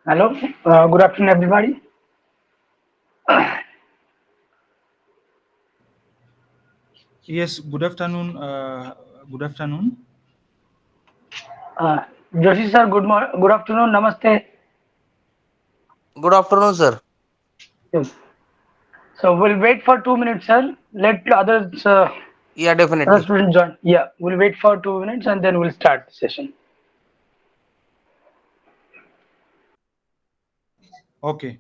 Hello, good afternoon, everybody. Yes, good afternoon. Good afternoon. Uh, Joshi sir, good afternoon, namaste. Good afternoon, sir. Yes. So we'll wait for 2 minutes, sir. Let others, Yeah, other definitely. students join. Yeah, we'll wait for 2 minutes and then we'll start the session. Okay.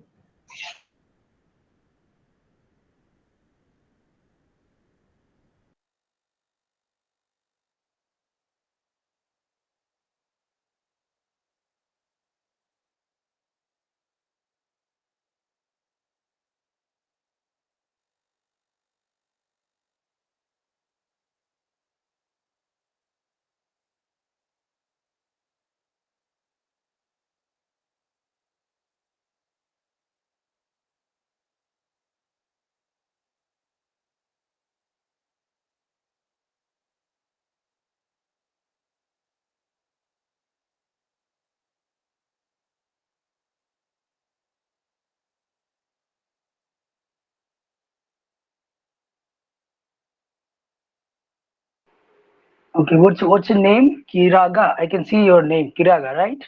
Okay, what's your name? Kiraga. I can see your name, Kiraga, right?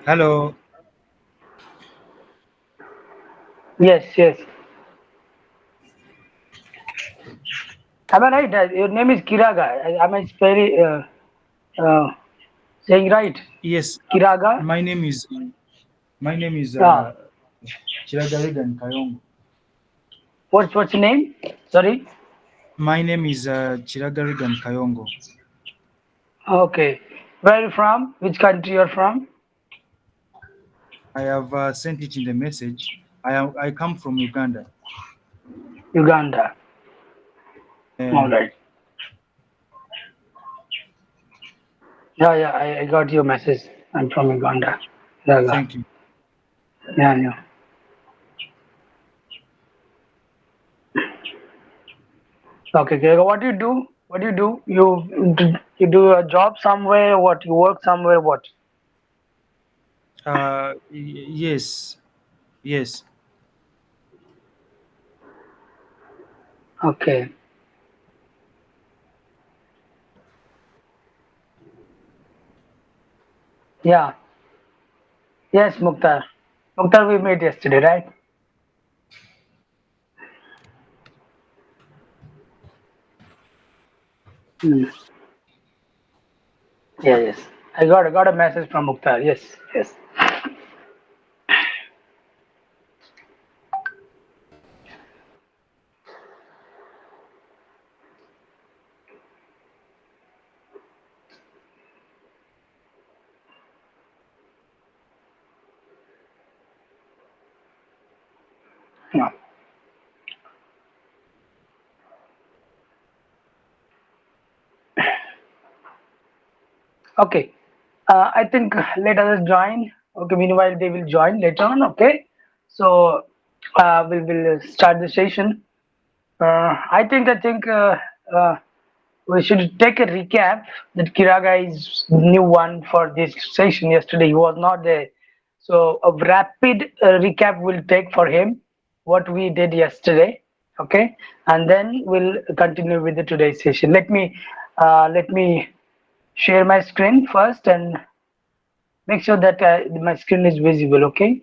Hello. Yes, yes. Am I right? Your name is Kiraga. Am I spelling, saying right? Yes, Kiraga. my name is my name is Yeah. Chiragarigan Kayongo. What's your name? Sorry. My name is Chiragarigan Kayongo. Okay. Where are you from? Which country you're from? I have sent it in the message. I come from Uganda. Uganda. All Uh, right. Yeah, yeah, I got your message. I'm from Uganda. Daga. thank you. Yeah, yeah. Okay, okay. What do you do? What do you do? You do a job somewhere? What? You work somewhere? What? Yes, yes. Okay. Yeah. Yes, Mukhtar. Mukhtar, we met yesterday, right? Hmm. Yeah, yes. I got a message from Mukhtar. Yes, yes. Yeah. Okay. I think let others join. Okay. Meanwhile, they will join later on. Okay. So we will start the session. I think uh, we should take a recap that Kiraga is new one for this session. Yesterday he was not there, so a rapid recap will take for him what we did yesterday. Okay, and then we'll continue with the today's session. Let me share my screen first and make sure that my screen is visible. Okay.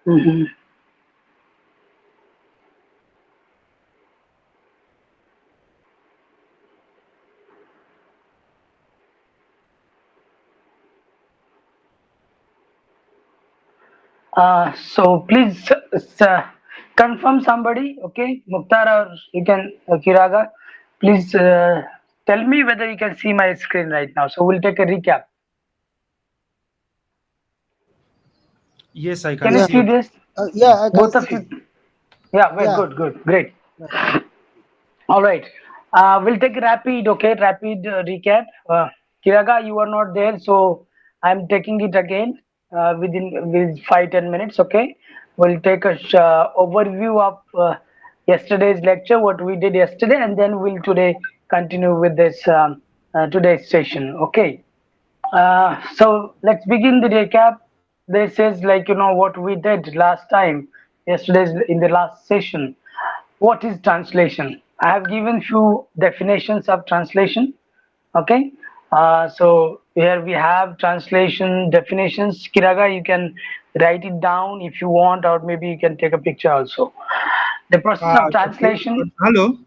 Mhm. So please confirm somebody, okay? Mukhtar or you can Kiraga, please tell me whether you can see my screen right now. So we'll take a recap. Yes, I can Can you Yeah, see see it. this? yeah, I can Both of you? see. Yeah, well, Yeah, good, good, great. yeah. All right. We'll take rapid, okay, rapid recap. Kiraga, you are not there, so I'm taking it again within with 5-10 minutes. Okay, we'll take a overview of yesterday's lecture, what we did yesterday, and then we'll today continue with this today's session. Okay. So let's begin the recap. This is like what we did last time, yesterday's in the last session. What is translation? I have given few definitions of translation. Okay. So here we have translation definitions. Kiraga, you can write it down if you want, or maybe you can take a picture also. The process of Okay. translation. Hello.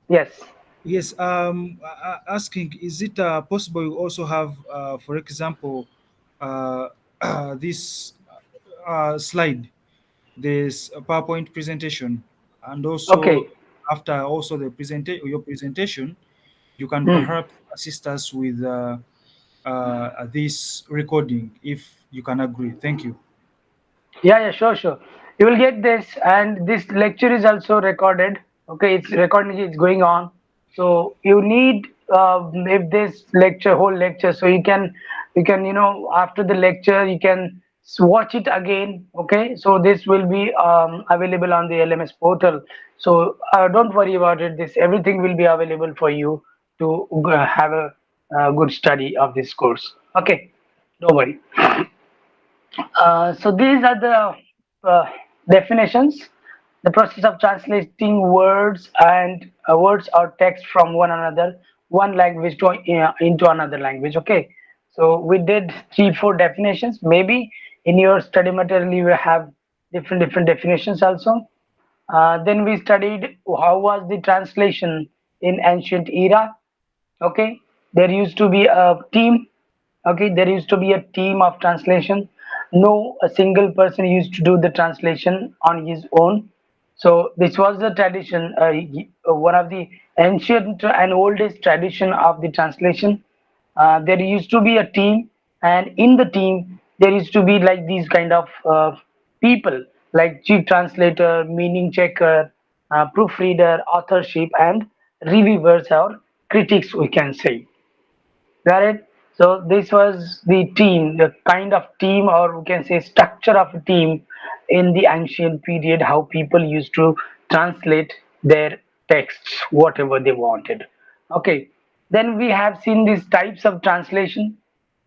Yes. Yes. Asking, is it possible you also have, for example, uh, this slide, this PowerPoint presentation, and also Okay. after also the your presentation, you can Hmm. perhaps assist us with this recording if you can agree. Thank you. Yeah, yeah, sure, sure. You will get this, and this lecture is also recorded. Okay, it's recording is going on. So you need if this lecture, whole lecture, so you can after the lecture you can watch it again. Okay, so this will be available on the LMS portal. So don't worry about it. This everything will be available for you to have a good study of this course. Okay, don't worry. So these are the definitions. The process of translating words and words or text from one language to into another language. Okay. So we did 3-4 definitions. Maybe in your study material you will have different definitions also. Then we studied how was the translation in ancient era. Okay, there used to be a team. Okay, there used to be a team of translation. No a single person used to do the translation on his own. So this was the tradition, one of the ancient and oldest tradition of the translation. There used to be a team, and in the team there used to be like these kind of people like chief translator, meaning checker, proofreader, authorship, and reviewers or critics, we can say. Got it? So this was the team, the kind of team, or we can say structure of a team in the ancient period, how people used to translate their texts, whatever they wanted. Okay. Then we have seen these types of translation.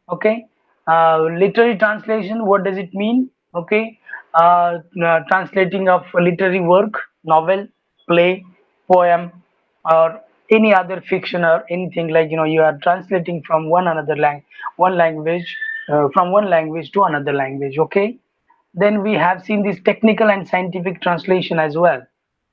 Okay. Literary translation, what does it mean? Okay. Translating of a literary work, novel, play, poem, or any other fiction or anything, like you are translating from one language, from one language to another language. Okay. Then we have seen this technical and scientific translation as well.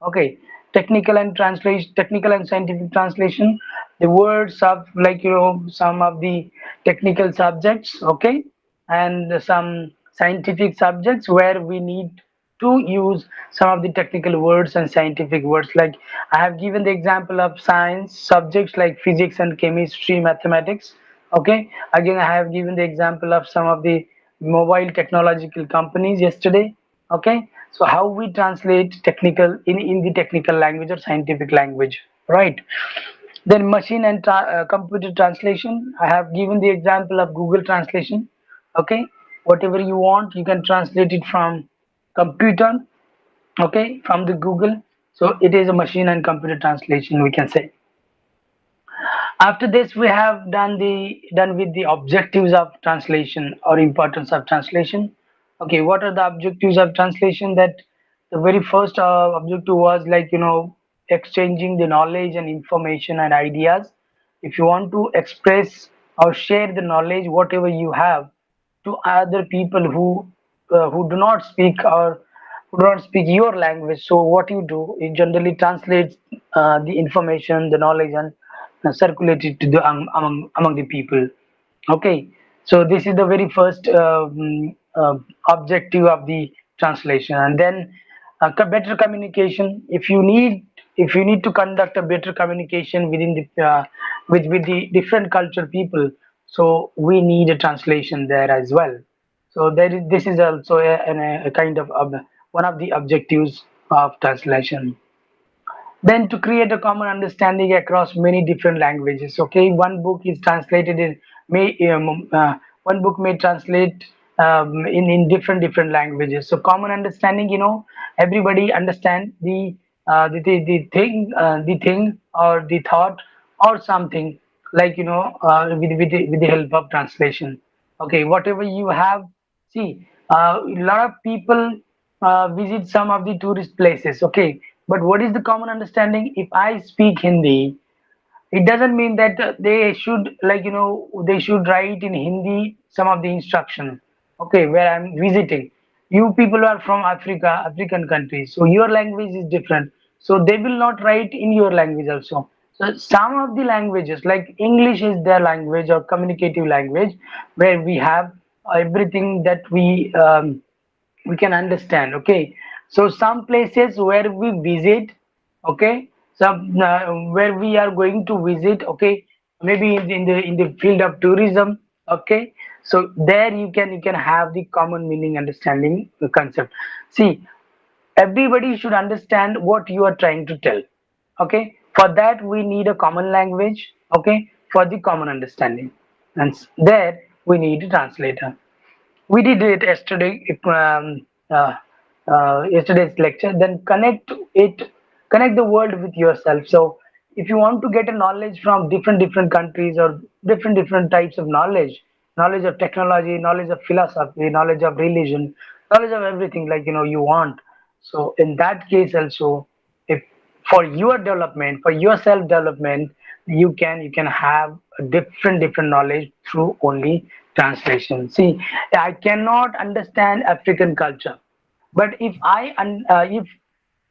Okay, technical and scientific translation, the words of like some of the technical subjects. Okay, and some scientific subjects where we need to use some of the technical words and scientific words. Like I have given the example of science subjects like physics and chemistry, mathematics. Okay, again I have given the example of some of the mobile technological companies yesterday. Okay, so how we translate technical in the technical language or scientific language, right? Then machine and computer translation, I have given the example of Google translation. Okay, whatever you want you can translate it from computer, okay, from the Google. So it is a machine and computer translation, we can say. After this we have done with the objectives of translation or importance of translation. Okay, what are the objectives of translation? That the very first objective was like exchanging the knowledge and information and ideas. If you want to express or share the knowledge whatever you have to other people who do not speak or who do not speak your language, so what you do, you generally translate the information, the knowledge, and circulate it to the among the people. Okay, so this is the very first objective of the translation. And then better communication. If you need to conduct a better communication within the with the different culture people, so we need a translation there as well. So this is also a kind of one of the objectives of translation. then to create a common understanding across many different languages. Okay, one book is translated in may one book may translate in different languages. So common understanding, everybody understand the thing or the thought or something, like with the help of translation. Okay, whatever you have. See, a lot of people visit some of the tourist places. Okay, but what is the common understanding? If I speak Hindi, it doesn't mean that they should, they should write in Hindi some of the instruction. Okay, where I'm visiting. You people are from Africa, African countries, so your language is different. So they will not write in your language also. So some of the languages, like English is their language or communicative language, where we have everything that we can understand. Okay, so some places where we visit, okay, some where we are going to visit, okay, maybe in the field of tourism. Okay, so there you can have the common meaning understanding concept. See, everybody should understand what you are trying to tell. Okay, for that we need a common language. Okay, for the common understanding, and there we need a translator. We did it yesterday, yesterday's lecture. Then connect the world with yourself. So if you want to get a knowledge from different countries, or different types of knowledge of technology, knowledge of philosophy, knowledge of religion, knowledge of everything, like you want. So in that case also, if for your development, for your self development, you can have a different knowledge through only translation. See, I cannot understand African culture, but if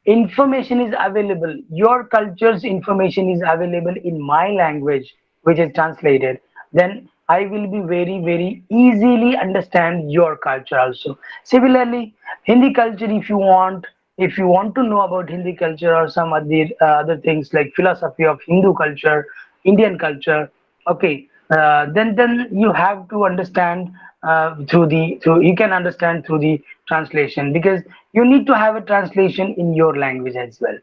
information is available, your culture's information is available in my language, which is translated, then I will be very easily understand your culture also. Similarly, Hindi culture, if you want to know about Hindi culture or some other things like philosophy of Hindu culture, Indian culture, okay, then you have to understand through you can understand through the translation, because you need to have a translation in your language as well.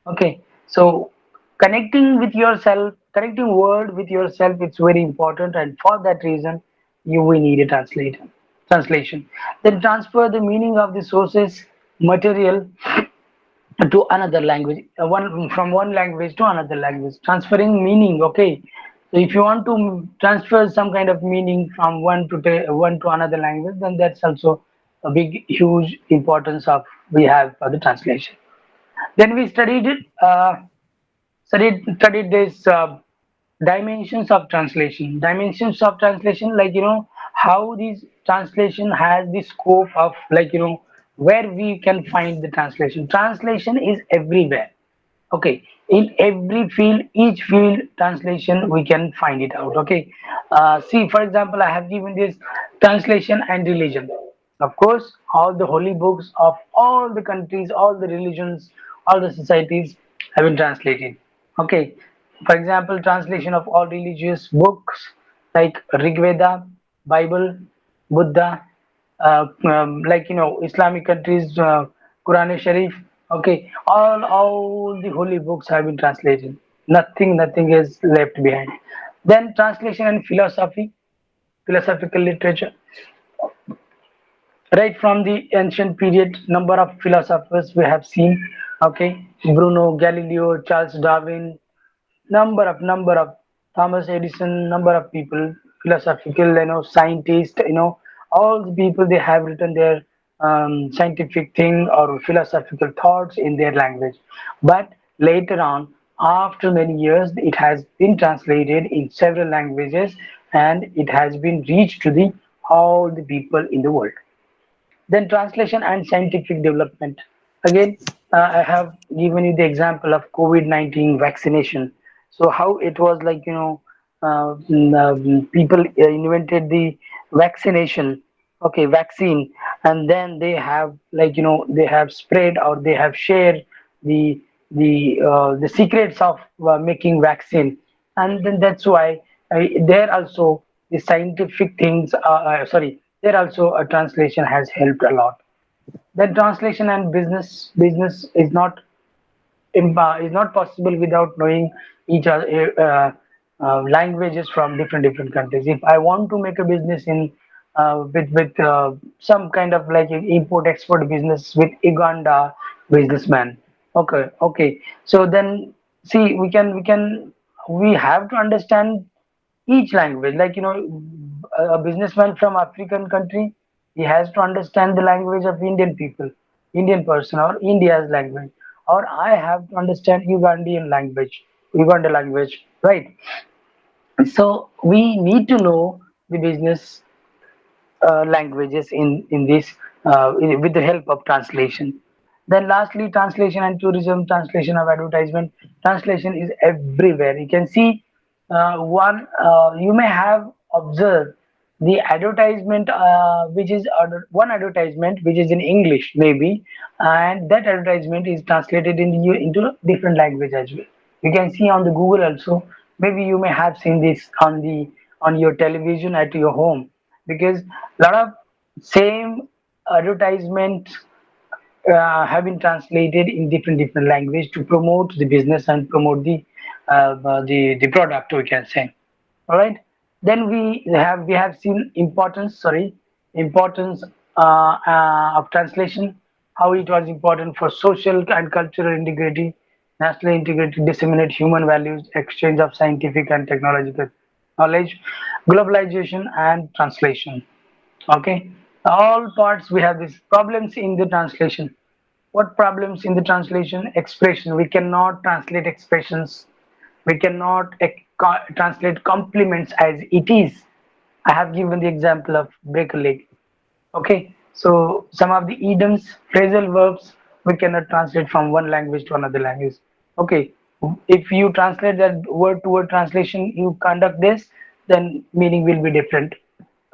Okay, so connecting word with yourself, it's very important, and for that reason we need a translation. Then transfer the meaning of the sources material to another language, one from one language to another language, transferring meaning. Okay, so if you want to transfer some kind of meaning from one to another language, then that's also a big huge importance of we have for the translation. Then we studied this dimensions of translation. Dimensions of translation, like how this translation has the scope of, where we can find the translation. Translation is everywhere. Okay, in every field, each field translation we can find it out. Okay, see, for example, I have given this translation and religion. Of course, all the holy books of all the countries, all the religions, all the societies have been translated. Okay, for example, translation of all religious books like Rig Veda, Bible, Buddha, like Islamic countries, Quran Sharif. Okay, all the holy books have been translated. Nothing is left behind. Then translation and philosophical literature. Right from the ancient period, number of philosophers we have seen. Okay, Bruno, Galileo, Charles Darwin, number of Thomas Edison, number of people, philosophical, scientists, all the people, they have written their scientific thing or philosophical thoughts in their language. But later on, after many years, it has been translated in several languages, and it has been reached to the all the people in the world. Then translation and scientific development. Again, I have given you the example of COVID-19 vaccination. So how it was, like, people invented the vaccination, okay, vaccine, and then they have, they have spread, or they have shared the the secrets of making vaccine. And then that's why there also the scientific things, sorry, there also a translation has helped a lot. Then translation and business is not is not possible without knowing each other languages from different countries. If I want to make a business in with some kind of like an import export business with Uganda businessman, okay, so then see we have to understand each language, like a businessman from African country, he has to understand the language of Indian people, Indian person, or India's language, or I have to understand Uganda language, right? So we need to know the business languages in this with the help of translation. Then lastly, translation and tourism, translation of advertisement. Translation is everywhere. You can see one. You may have observed the advertisement, which is one advertisement which is in English maybe, and that advertisement is translated into different language as well. You can see on the Google also. Maybe you may have seen this on your television at your home, because a lot of same advertisement have been translated in different language to promote the business and promote the product, we can say. All right. Then we have seen importance of translation, how it was important for social and cultural integrity, national integrity, disseminate human values, exchange of scientific and technological knowledge, globalization and translation. Okay, all parts we have these problems in the translation. What problems in the translation? Expression, we cannot translate expressions, we cannot translate compliments as it is. I have given the example of break a leg. Okay, so some of the idioms, phrasal verbs, we cannot translate from one language to another language. Okay, if you translate that word to word translation, you conduct this, then meaning will be different.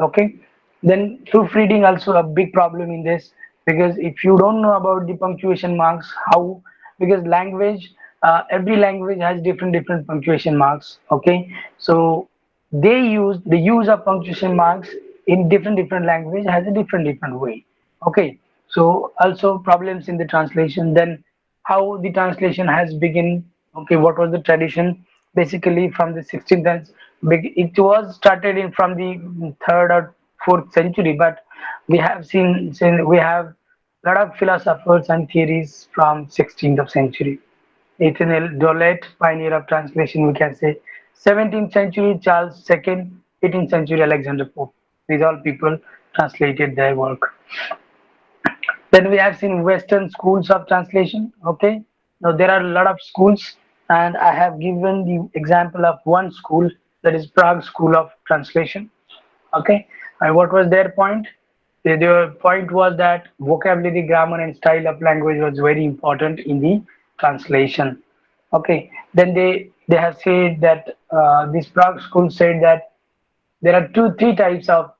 Okay, then proofreading also a big problem in this, because if you don't know about the punctuation marks, how, because language, every language has different punctuation marks. Okay, so the use of punctuation marks in different language has a different way. Okay, so also problems in the translation. Then how the translation has begun. Okay, what was the tradition? Basically from the 16th and it was started in from the third or fourth century, but we have a lot of philosophers and theories from 16th of century. Eternal Dolet, pioneer of translation, we can say. 17th century Charles II, 18th century Alexander Pope. These all people translated their work. Then we have seen Western schools of translation. Okay, now there are a lot of schools, and I have given the example of one school, that is Prague School of Translation. Okay, and what was their point? Their point was that vocabulary, grammar, and style of language was very important in the translation. Okay, then they have said that this Prague school said that there are three types of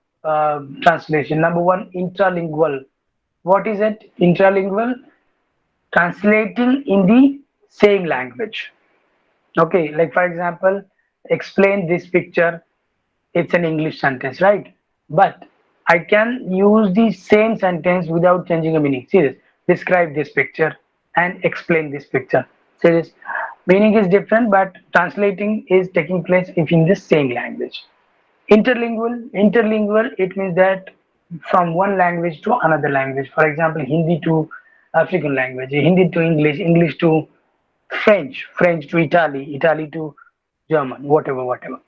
translation. Number one, intralingual. What is it? Intralingual, translating in the same language. Okay, like for example, explain this picture. It's an English sentence, right? But I can use the same sentence without changing a meaning. See this. Describe this picture and explain this picture. See this. Meaning is different, but translating is taking place if in the same language. Interlingual, it means that from one language to another language. For example, Hindi to African language, Hindi to English, English to French, French to Italy, Italy to German, whatever.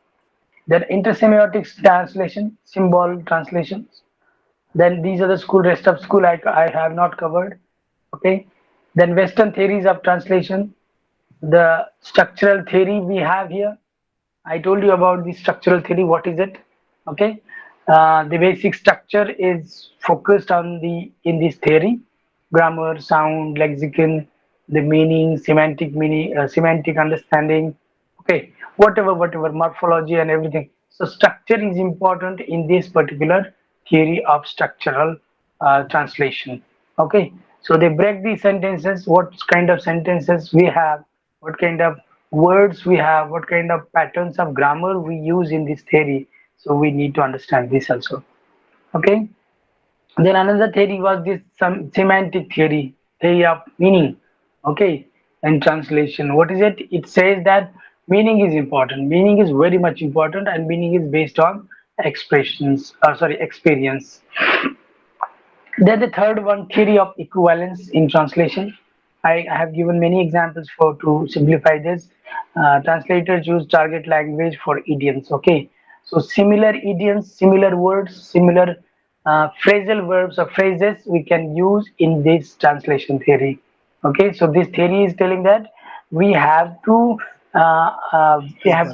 Then intersemiotics translation, symbol translations. Then these are the school, rest of school I have not covered. Okay. Then Western theories of translation, the structural theory we have here. I told you about the structural theory. What is it? Okay. The basic structure is focused on the in this theory: grammar, sound, lexicon, the meaning, semantic understanding. Okay, whatever, morphology and everything. So structure is important in this particular theory of structural translation. Okay, so they break these sentences, what kind of sentences we have, what kind of words we have, what kind of patterns of grammar we use in this theory. So we need to understand this also. Okay, then another theory was this some semantic theory, theory of meaning. Okay, in translation. What is it? It says that meaning is important. Meaning is very much important, and meaning is based on expressions. Sorry, experience. Then the third one, theory of equivalence in translation. I have given many examples for to simplify this. Translators use target language for idioms. Okay, so similar idioms, similar words, similar phrasal verbs or phrases we can use in this translation theory. Okay, so this theory is telling that we have to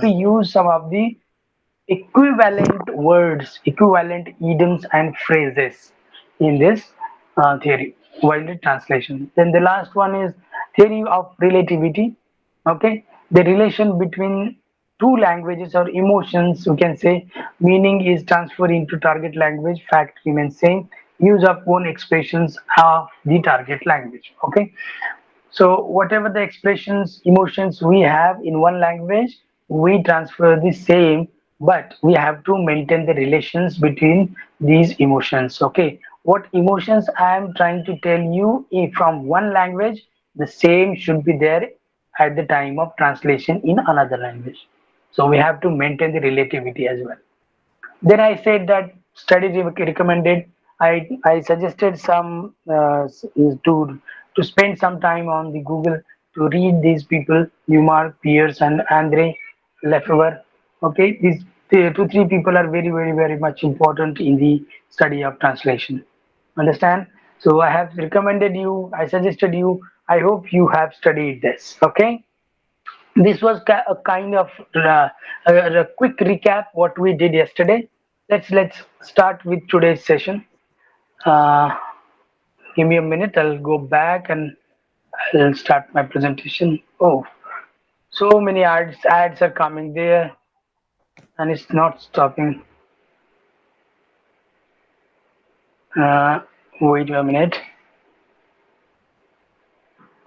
use some of the equivalent words, equivalent idioms and phrases in this theory while the translation. Then the last one is theory of relativity. Okay, the relation between two languages or emotions, you can say meaning is transferred into target language, fact remains same, use of own expressions of the target language. Okay, so whatever the expressions, emotions we have in one language, we transfer the same, but we have to maintain the relations between these emotions. Okay, what emotions I am trying to tell you from one language, the same should be there at the time of translation in another language. So we have to maintain the relativity as well. Then I said that study recommended. I suggested some to spend some time on the Google to read these people, Newmark, Pierce, and Andre Lefebvre. Okay, these two three people are very much important in the study of translation. Understand? So I have recommended you. I suggested you. I hope you have studied this. Okay, this was a kind of a quick recap what we did yesterday. Let's start with today's session. uh, Give me a minute, I'll go back and I'll start my presentation. Oh, so many ads are coming there and it's not stopping. uh, Wait a minute.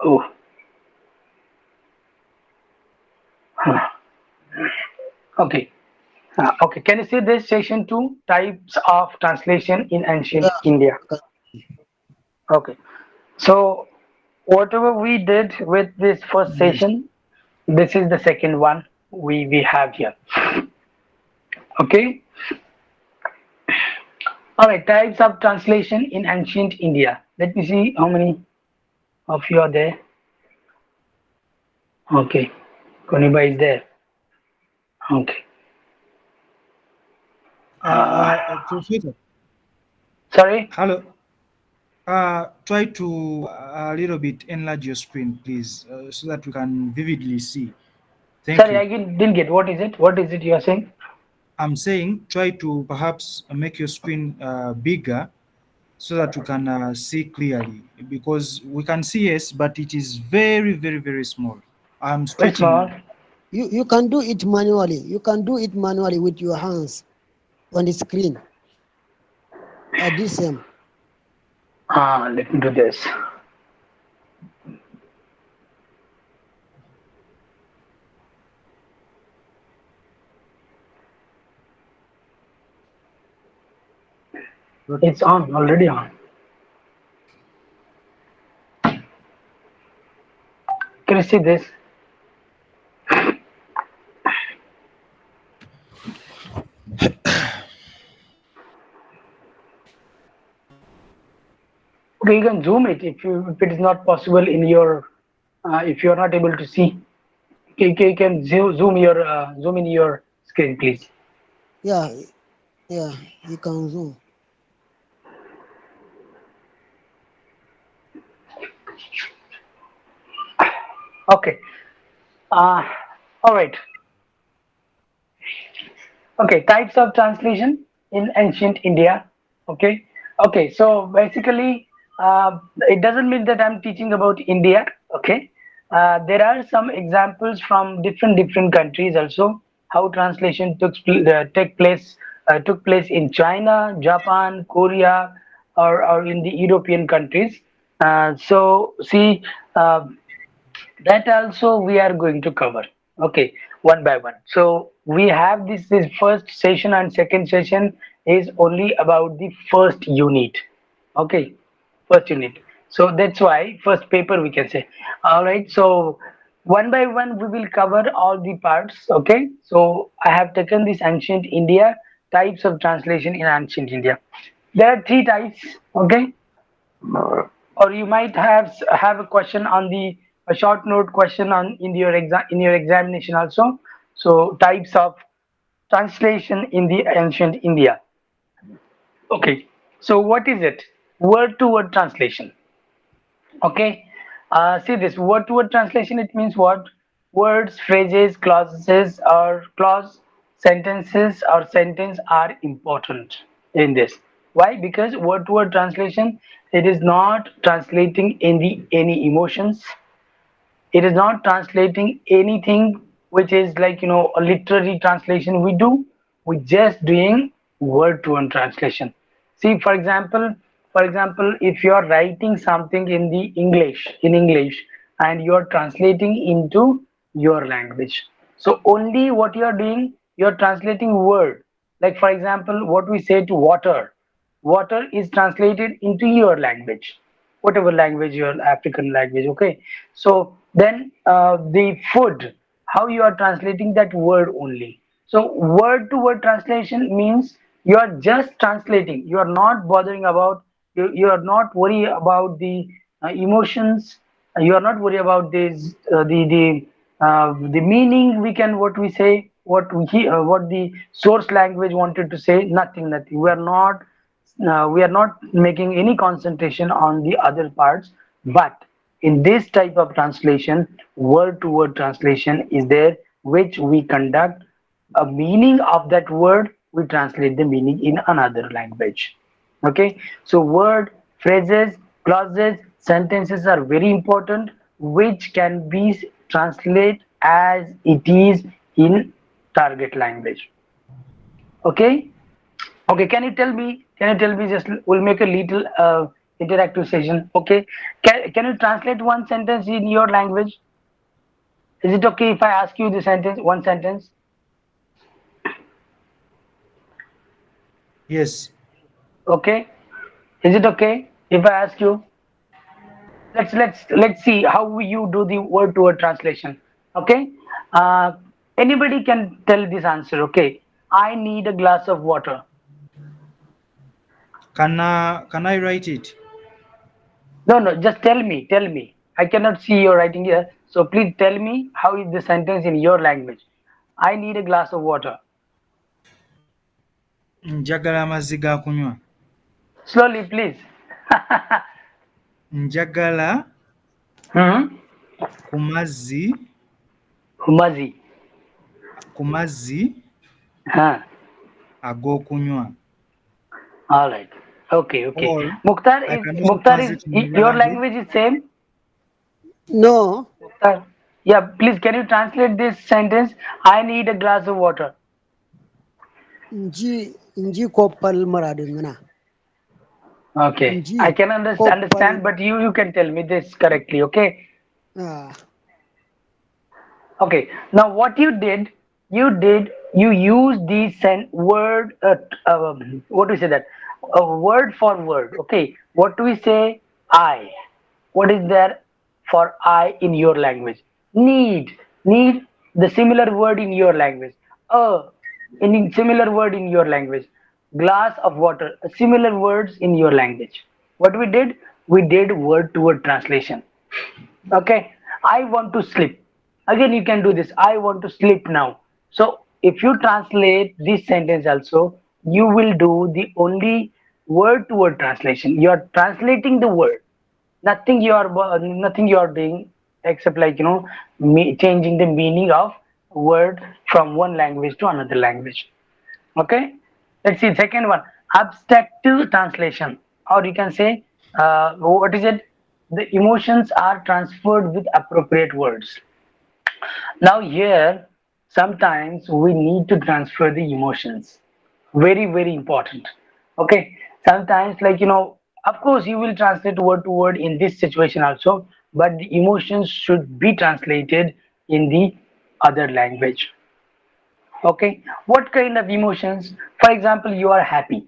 Oh, huh. Okay. Okay, can you see this session 2, types of translation in ancient Yeah, India? okay. Okay, so whatever we did with this first Yes. session, this is the second one we have here. Okay, all right, types of translation in ancient India. Let me see how many of you are there. Okay, Koniba is there. Okay. uh, Professor, Sorry. hello. Try to a little bit enlarge your screen, please, so that we can vividly see. Thank Sorry, you. didn't get, what is it you are saying? I'm saying try to perhaps make your screen bigger so that we can see clearly, because we can see yes, but it is very small. I'm Very stretching small. now. You can do it manually. You can do it manually with your hands on the screen. I did same. Let me do this. But It's on, already on. Can you see this? Okay, you can zoom it if it is not possible in your if you are not able to see. You can zoom in your screen, please. Yeah, yeah. You can zoom. Okay. Uh, all right. Okay. Types of translation in ancient India. Okay. Okay. So basically, it doesn't mean that I'm teaching about India. Okay. There are some examples from different countries also. How translation took place in China, Japan, Korea, or in the European countries. So see. That also we are going to cover. Okay, one by one. So we have this first session and second session is only about the first unit. Okay, first unit. So that's why first paper we can say. All right. So one by one we will cover all the parts. Okay. So I have taken this ancient India, types of translation in ancient India. There are three types. Okay. Or you might have a question on the a short note question on in your examination also. So types of translation in the ancient India. Okay. So what is it? Word to word translation. Okay. See this word to word translation. It means what? Words, phrases, clauses, or clause, sentences, or sentence are important in this. Why? Because word to word translation, it is not translating any emotions, it is not translating anything which is like a literary translation we do. We just doing word to word translation. See, for example, if you are writing something in English and you are translating into your language, so only what you are doing, you are translating word. Like for example, what we say to water, water is translated into your language, whatever language, your African language. Okay. So then the food, how you are translating that word only. So word to word translation means you are just translating, you are not bothering about, you are not worried about the emotions, you are not worried about this the meaning, we can what we say, what the source language wanted to say. Nothing, we are not making any concentration on the other parts. But in this type of translation, word to word translation is there, which we conduct a meaning of that word, we translate the meaning in another language. Okay. So word, phrases, clauses, sentences are very important, which can be translated as it is in target language. Okay. Okay, can you tell me just we'll make a little interactive session. Okay. Can you translate one sentence in your language? Is it okay if I ask you the sentence, one sentence? Yes. Okay. Is it okay if I ask you? Let's see how you do the word to word translation. Okay. Uh, Anybody can tell this answer. Okay. I need a glass of water. Can I write it? No, no, just tell me, tell me. I cannot see your writing here. So please tell me how is the sentence in your language. I need a glass of water. Njagala amazzi ga kunywa. Slowly, please. Njagala Hmm. ku mazzi Humazi. ku mazzi Huh. ag'okunywa. All right. Okay, okay. Or Mukhtar I is can also Mukhtar is translate in another your language. language is same? No, Mukhtar. Yeah, please can you translate this sentence? I need a glass of water. nji nji koppal maradungana. Okay. Nji I can koppal. understand, but you can tell me this correctly, okay? Ah, Okay, now what you used the word, what do we say that? Word for word. Okay, what do we say? I. What is there for I in your language? Need, the similar word in your language. In similar word in your language. Glass of water, similar words in your language. What we did? We did word to word translation. Okay. I want to sleep. Again, you can do this. I want to sleep now. So if you translate this sentence also, you will do the only word to word translation. You are translating the word. Nothing you are doing except like changing the meaning of word from one language to another language. Okay. Let's see second one, abstractive translation, or you can say what is it, the emotions are transferred with appropriate words. Now here, sometimes we need to transfer the emotions, very very important. Okay. Sometimes like of course you will translate word to word in this situation also, but the emotions should be translated in the other language. Okay. What kind of emotions? For example, you are happy.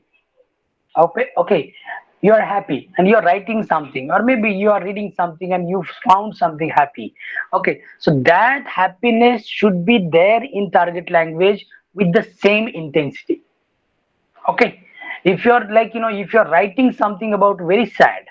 Okay. Okay. you are happy and you are writing something, or maybe you are reading something and you found something happy. Okay, so that happiness should be there in target language with the same intensity. Okay, if you're like, if you're writing something about very sad,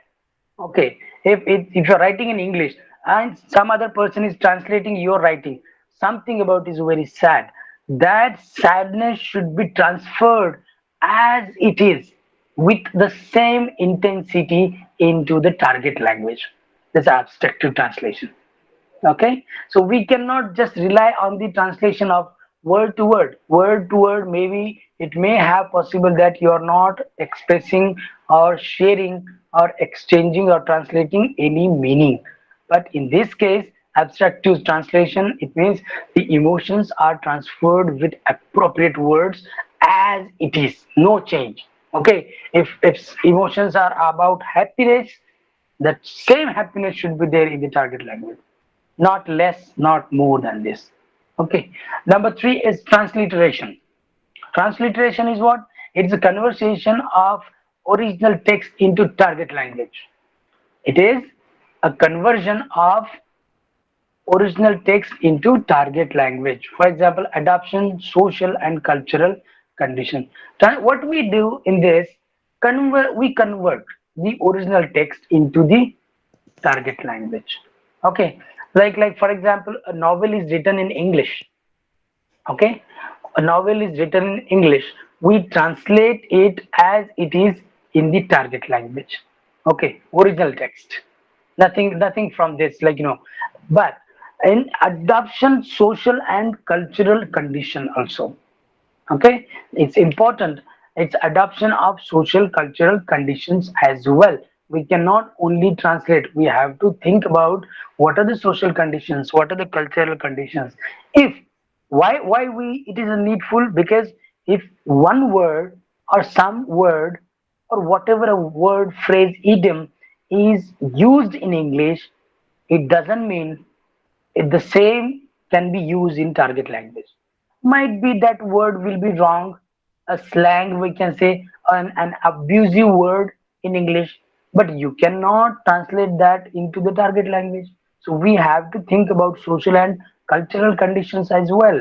okay, if you're writing in English and some other person is translating your writing, something about is very sad, that sadness should be transferred as it is with the same intensity into the target language. That's abstractive translation. Okay, so we cannot just rely on the translation of word to word. Maybe it may have possible that you are not expressing or sharing or exchanging or translating any meaning, but in this case abstractive translation, it means the emotions are transferred with appropriate words as it is, no change. Okay, if emotions are about happiness, that same happiness should be there in the target language, not less, not more than this. Okay. Number three is transliteration. Transliteration is what? It's a conversation of original text into target language. It is a conversion of original text into target language. For example, adoption, social and cultural condition. What we do in this, we convert the original text into the target language. Okay, like for example, a novel is written in English. Okay, a novel is written in English, we translate it as it is in the target language. Okay, original text, nothing from this, but in adoption, social and cultural condition also. Okay, it's important, it's adoption of social cultural conditions as well. We cannot only translate, we have to think about what are the social conditions, what are the cultural conditions. If why we it is needful, because if one word or some word or whatever a word, phrase, idiom is used in English, it doesn't mean the same can be used in target language. Might be that word will be wrong, a slang we can say, an abusive word in English, but you cannot translate that into the target language. So we have to think about social and cultural conditions as well.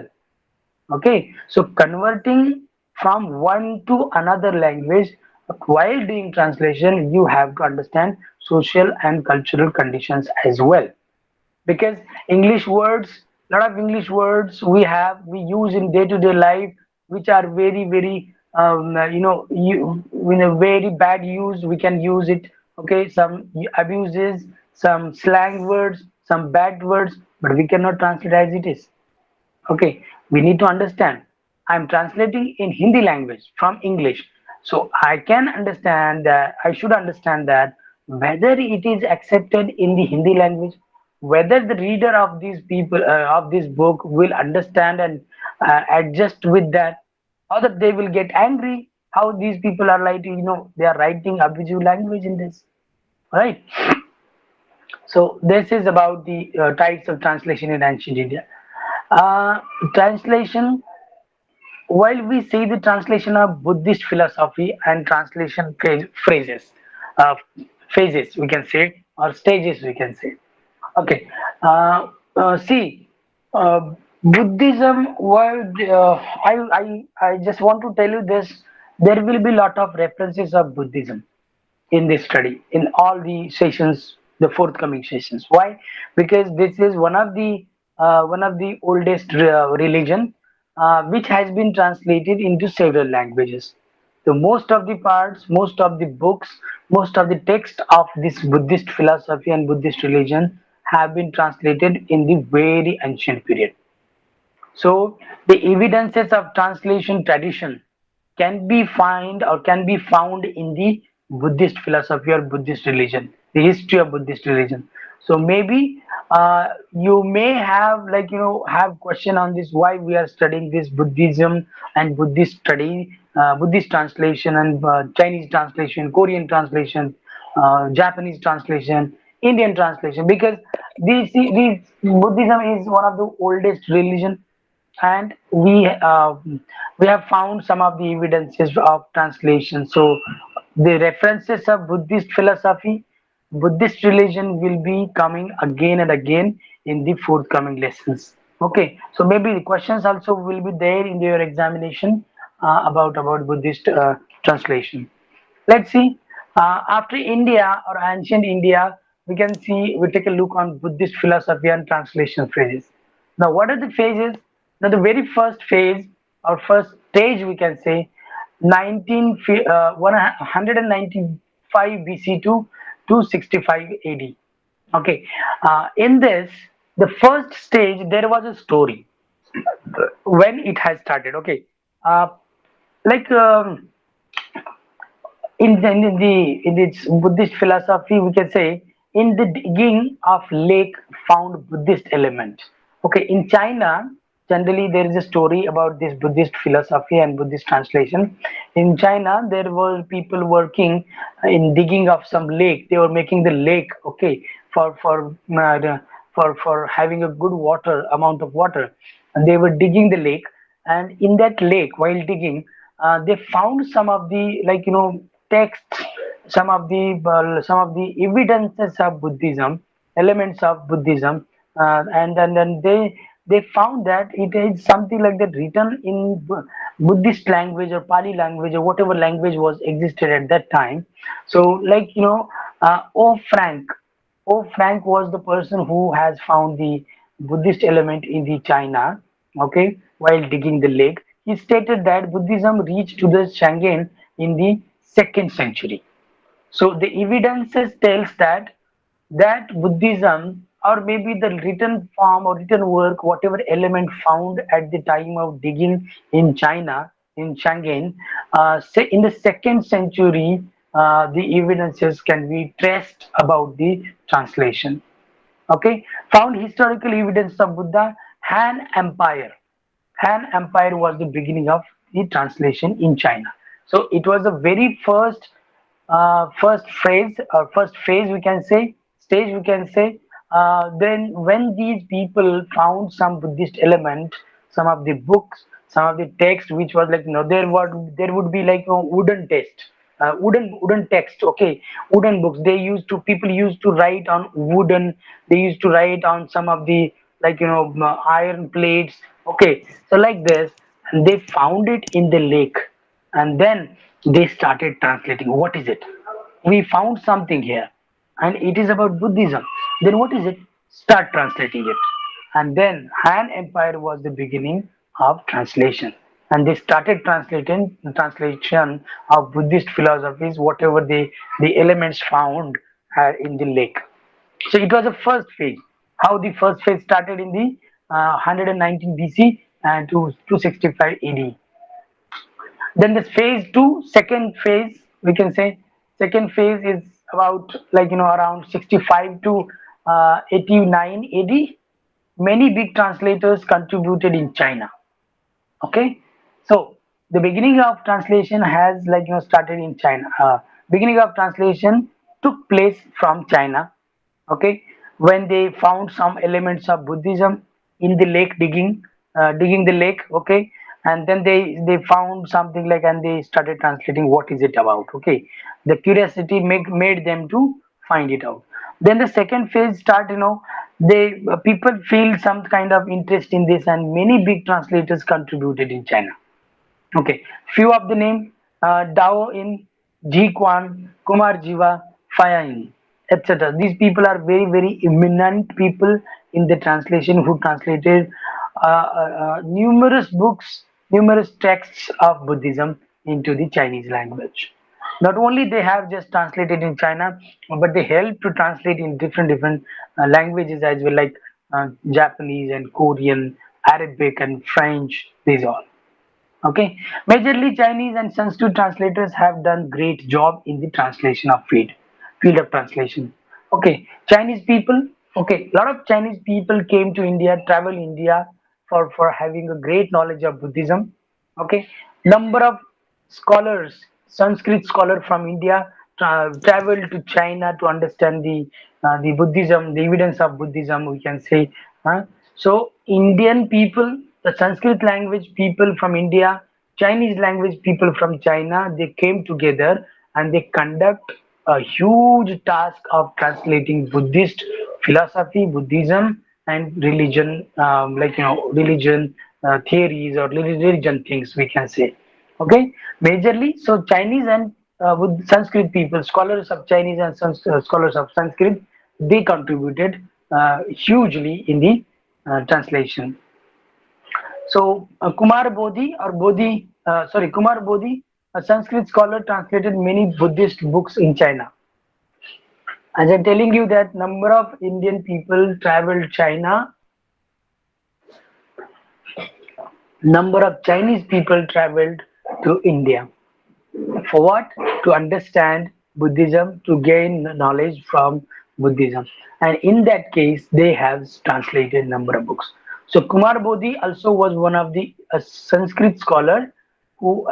Okay, so converting from one to another language, while doing translation, you have to understand social and cultural conditions as well, because English words, lot of English words we use in day-to-day life, which are very in a very bad use, we can use it. Okay, some abuses, some slang words, some bad words, but we cannot translate as it is. Okay, we need to understand, I'm translating in Hindi language from English, so I can understand that, I should understand that whether it is accepted in the Hindi language, whether the reader of these people of this book will understand and adjust with that, or that they will get angry how these people are like, they are writing abusive language in this, right? So this is about the types of translation in ancient India. uh, Translation, while we see the translation of Buddhist philosophy and translation phrases, uh, phases we can say, or stages we can say. Okay, see, uh, Buddhism. Word. I just want to tell you this. There will be lot of references of Buddhism in this study in all the sessions, the forthcoming sessions. Why? Because this is one of the oldest religion, which has been translated into several languages. So most of the parts, most of the books, most of the text of this Buddhist philosophy and Buddhist religion have been translated in the very ancient period. So the evidences of translation tradition can be find or can be found in the Buddhist philosophy or Buddhist religion, the history of Buddhist religion. So maybe you may have have question on this, why we are studying this Buddhism and Buddhist study, Buddhist translation and Chinese translation, Korean translation, Japanese translation, Indian translation, because these Buddhism is one of the oldest religion, and we have found some of the evidences of translation. So The references of Buddhist philosophy, Buddhist religion will be coming again and again in the forthcoming lessons. Okay, so maybe the questions also will be there in your examination about Buddhist translation. Let's see. After India or ancient India, we can see we take a look on Buddhist philosophy and translation phases. Now, what are the phases? Now, the very first phase or first stage we can say 195 BC to 265 AD. Okay, in this, the first stage there was a story when it has started. Okay, uh, like in its Buddhist philosophy, we can say in the digging of lake found Buddhist element. Okay, in China, generally there is a story about this Buddhist philosophy and Buddhist translation. In China, there were people working in digging of some lake. They were making the lake, okay, for having a good water amount of water, and they were digging the lake. And in that lake, while digging, they found some of the texts, some of the evidences of Buddhism, elements of Buddhism, and then they found that it is something like that written in Buddhist language or Pali language or whatever language was existed at that time. So like O Frank. O Frank was the person who has found the Buddhist element in the China, okay, while digging the lake. He stated that Buddhism reached to the Shangen in the second century. So the evidences tells that Buddhism or maybe the written form or written work, whatever element found at the time of digging in China, in Shangen, say in the second century, the evidences can be traced about the translation. Okay, found historical evidence of Buddha, Han Empire. Han Empire was the beginning of the translation in China. So it was the very first phrase or first phase we can say, stage we can say. Then when these people found some Buddhist element, some of the books, some of the text which was like there would be like wooden text, wooden text, okay, wooden books. People used to write on wooden. They used to write on some of the iron plates. Okay, so like this, and they found it in the lake, and then they started translating. What is it? We found something here, and it is about Buddhism. Then what is it? Start translating it. And then Han Empire was the beginning of translation, and they started translating translation of Buddhist philosophies, whatever the elements found in the lake. So it was the first phase. How the first phase started in the 119 BC and to 265 AD. Then this phase two, second phase, we can say, second phase is about around 65 to 89 AD. Many big translators contributed in China. Okay, so the beginning of translation has started in China. Beginning of translation took place from China. Okay, when they found some elements of Buddhism in the lake, digging the lake. Okay, and then they found something like, and they started translating what is it about. Okay, the curiosity made them to find it out. Then the second phase start, they people feel some kind of interest in this, and many big translators contributed in China. Okay, few of the name: Dao In, Ji Quan, Kumar Jiva, Fayain, etc. These people are very very eminent people in the translation who translated numerous books, numerous texts of Buddhism into the Chinese language. Not only they have just translated in China, but they help to translate in different languages as well, like Japanese and Korean, Arabic and French. These all. Okay, majorly Chinese and Sanskrit translators have done great job in the translation of field of translation. Okay, Chinese people. Okay, a lot of Chinese people came to India, travel India for having a great knowledge of Buddhism. Okay, number of scholars, Sanskrit scholar from India traveled to China to understand the Buddhism, the evidence of Buddhism. We can say, so Indian people, the Sanskrit language people from India, Chinese language people from China, they came together and they conduct a huge task of translating Buddhist philosophy, Buddhism, and religion, religion theories or religion things we can say. Okay, majorly. So Chinese and with Sanskrit people, scholars of Chinese and scholars of Sanskrit, they contributed hugely in the translation. So Kumar Bodhi, a Sanskrit scholar, translated many Buddhist books in China. As I'm telling you that number of Indian people traveled China, number of Chinese people traveled to India. For what? To understand Buddhism, to gain knowledge from Buddhism. And in that case, they have translated number of books. So Kumar Bodhi also was one of the Sanskrit scholar who,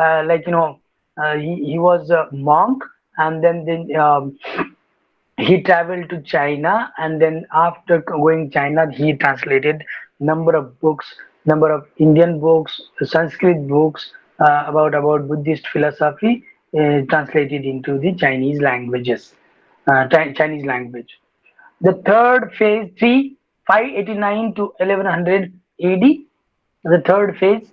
he was a monk, and then he traveled to China, and then after going China, he translated number of books, number of Indian books, Sanskrit books about Buddhist philosophy, translated into the Chinese languages, Chinese language. The third phase, 589 to 1100 AD, the third phase.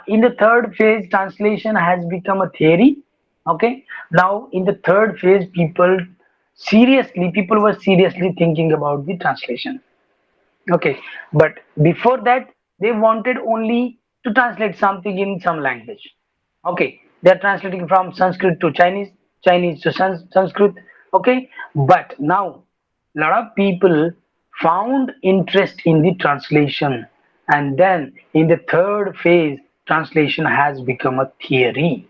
In the third phase, translation has become a theory. Okay, now in the third phase, people were seriously thinking about the translation. Okay, but before that, they wanted only to translate something in some language. Okay, they are translating from Sanskrit to Chinese, Chinese to Sanskrit. Okay, but now a lot of people found interest in the translation, and then in the third phase, translation has become a theory.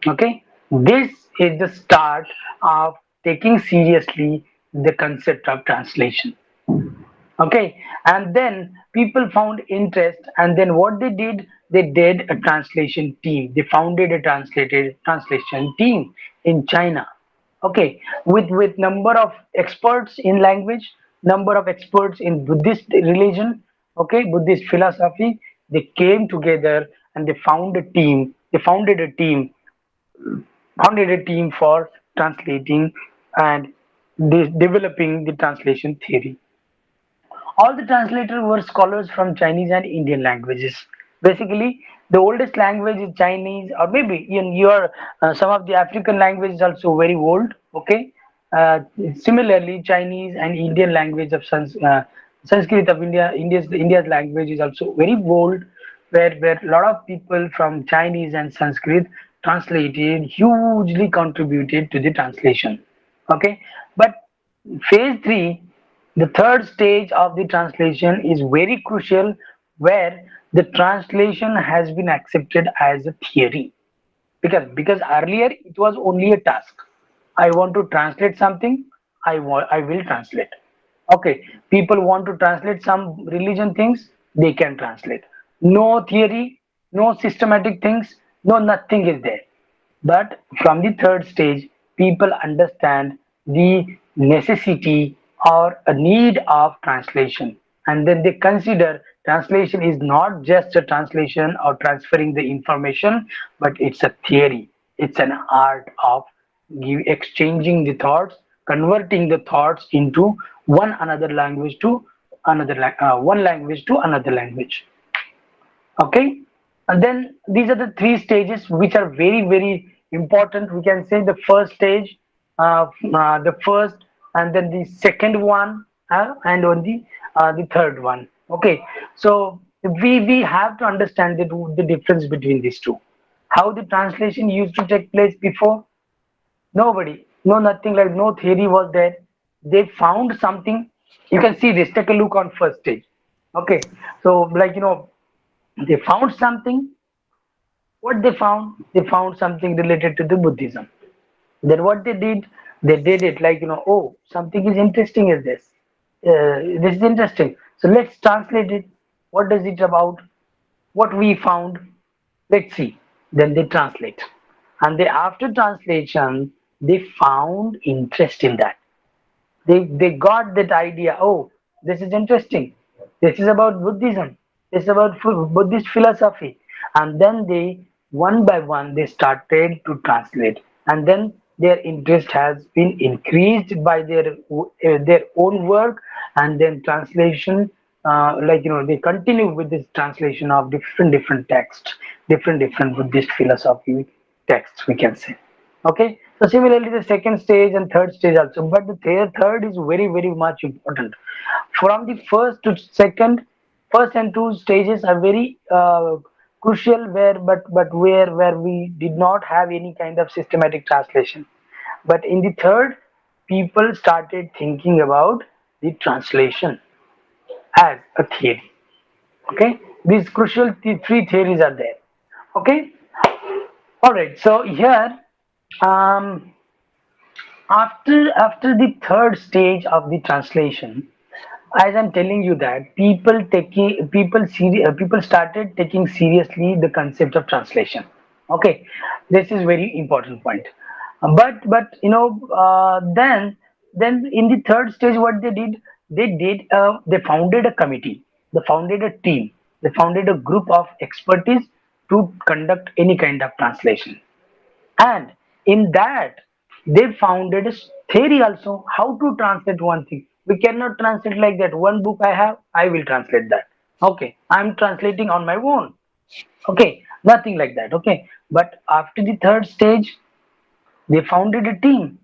Okay, this is the start of taking seriously the concept of translation. Okay, and then people found interest, and then what they did a translation team. They founded a translated translation team in China. Okay, with number of experts in language, number of experts in Buddhist religion, okay, Buddhist philosophy. They came together and they founded a team for translating and developing the translation theory. All the translators were scholars from Chinese and Indian languages. Basically, the oldest language is Chinese, or maybe in your some of the African languages also very old. Okay, similarly, Chinese and Indian language of Sanskrit of India's language is also very old, where a lot of people from Chinese and Sanskrit translated, hugely contributed to the translation. Okay, but phase 3, the third stage of the translation, is very crucial, where the translation has been accepted as a theory. Because earlier it was only a task. I want to translate something, I will translate. Okay, people want to translate some religion things, they can translate. No theory, no systematic things, no nothing is there. But from the third stage, people understand the necessity or a need of translation. And then they consider translation is not just a translation or transferring the information, but it's a theory. It's an art of exchanging the thoughts, converting the thoughts into one language to another language. Okay, and then these are the three stages which are very important. We can say the first stage, the first, and then the second one, and on the third one. Okay, so we have to understand the difference between these two. How the translation used to take place before? Nobody, no, nothing, like no theory was there. They found something. You can see this, take a look on first stage. Okay, so they found something. What they found? They found something related to the Buddhism. Then what they did it like, oh, something is interesting is this. This is interesting. So let's translate it. What does it about? What we found? Let's see. Then they translate. And they, after translation, they found interest in that. They got that idea. Oh, this is interesting. This is about Buddhism. This is about Buddhist philosophy. And then they, one by one, they started to translate. and then their interest has been increased by their own work, and then translation, they continue with this translation of different texts, different Buddhist philosophy texts, we can say. Okay, so similarly the second stage and third stage also, but the third is very much important. From the first to second, first and two stages are very crucial, where we did not have any kind of systematic translation. But in the third, people started thinking about the translation as a theory. Okay, these crucial three theories are there. Okay, all right. So here, um, after the third stage of the translation, as I'm telling you that people started taking seriously the concept of translation. Okay, this is very important point. Then in the third stage, what they founded a committee, they founded a team, they founded a group of expertise to conduct any kind of translation. And in that, they founded a theory also how to translate one thing. We cannot translate like that. One book I have, I will translate that. Okay, I'm translating on my own. Okay, nothing like that. Okay, but after the third stage, they founded a team,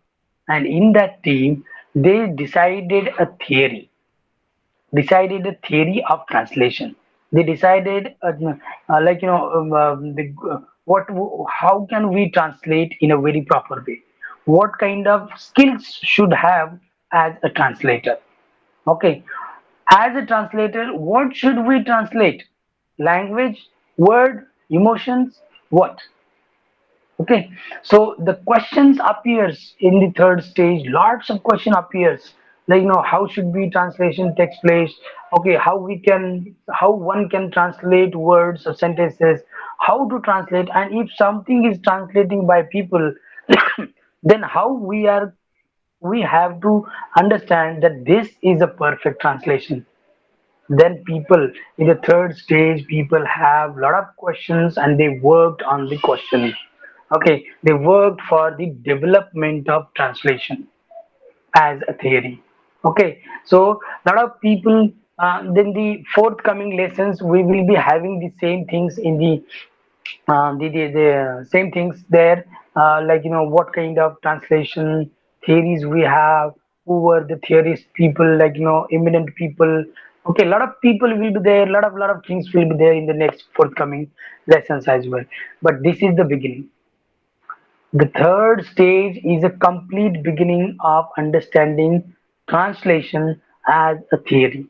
and in that team, they decided a theory of translation. They decided, how can we translate in a very proper way? What kind of skills should have as a translator? Okay, as a translator, what should we translate? Language, word, emotions, what? Okay, so the questions appears in the third stage. Lots of question appears, like how should be translation takes place. Okay, how one can translate words or sentences, how to translate, and if something is translating by people, then how we have to understand that this is a perfect translation. Then people in the third stage, people have lot of questions and they worked on the questions. Okay, they worked for the development of translation as a theory. Okay, so lot of people. Then the forthcoming lessons we will be having the same things in the same things there, what kind of translation theories we have, who were the theorist people, eminent people. Okay, a lot of people will be there, lot of things will be there in the next forthcoming lessons as well. But this is the beginning. The third stage is a complete beginning of understanding translation as a theory.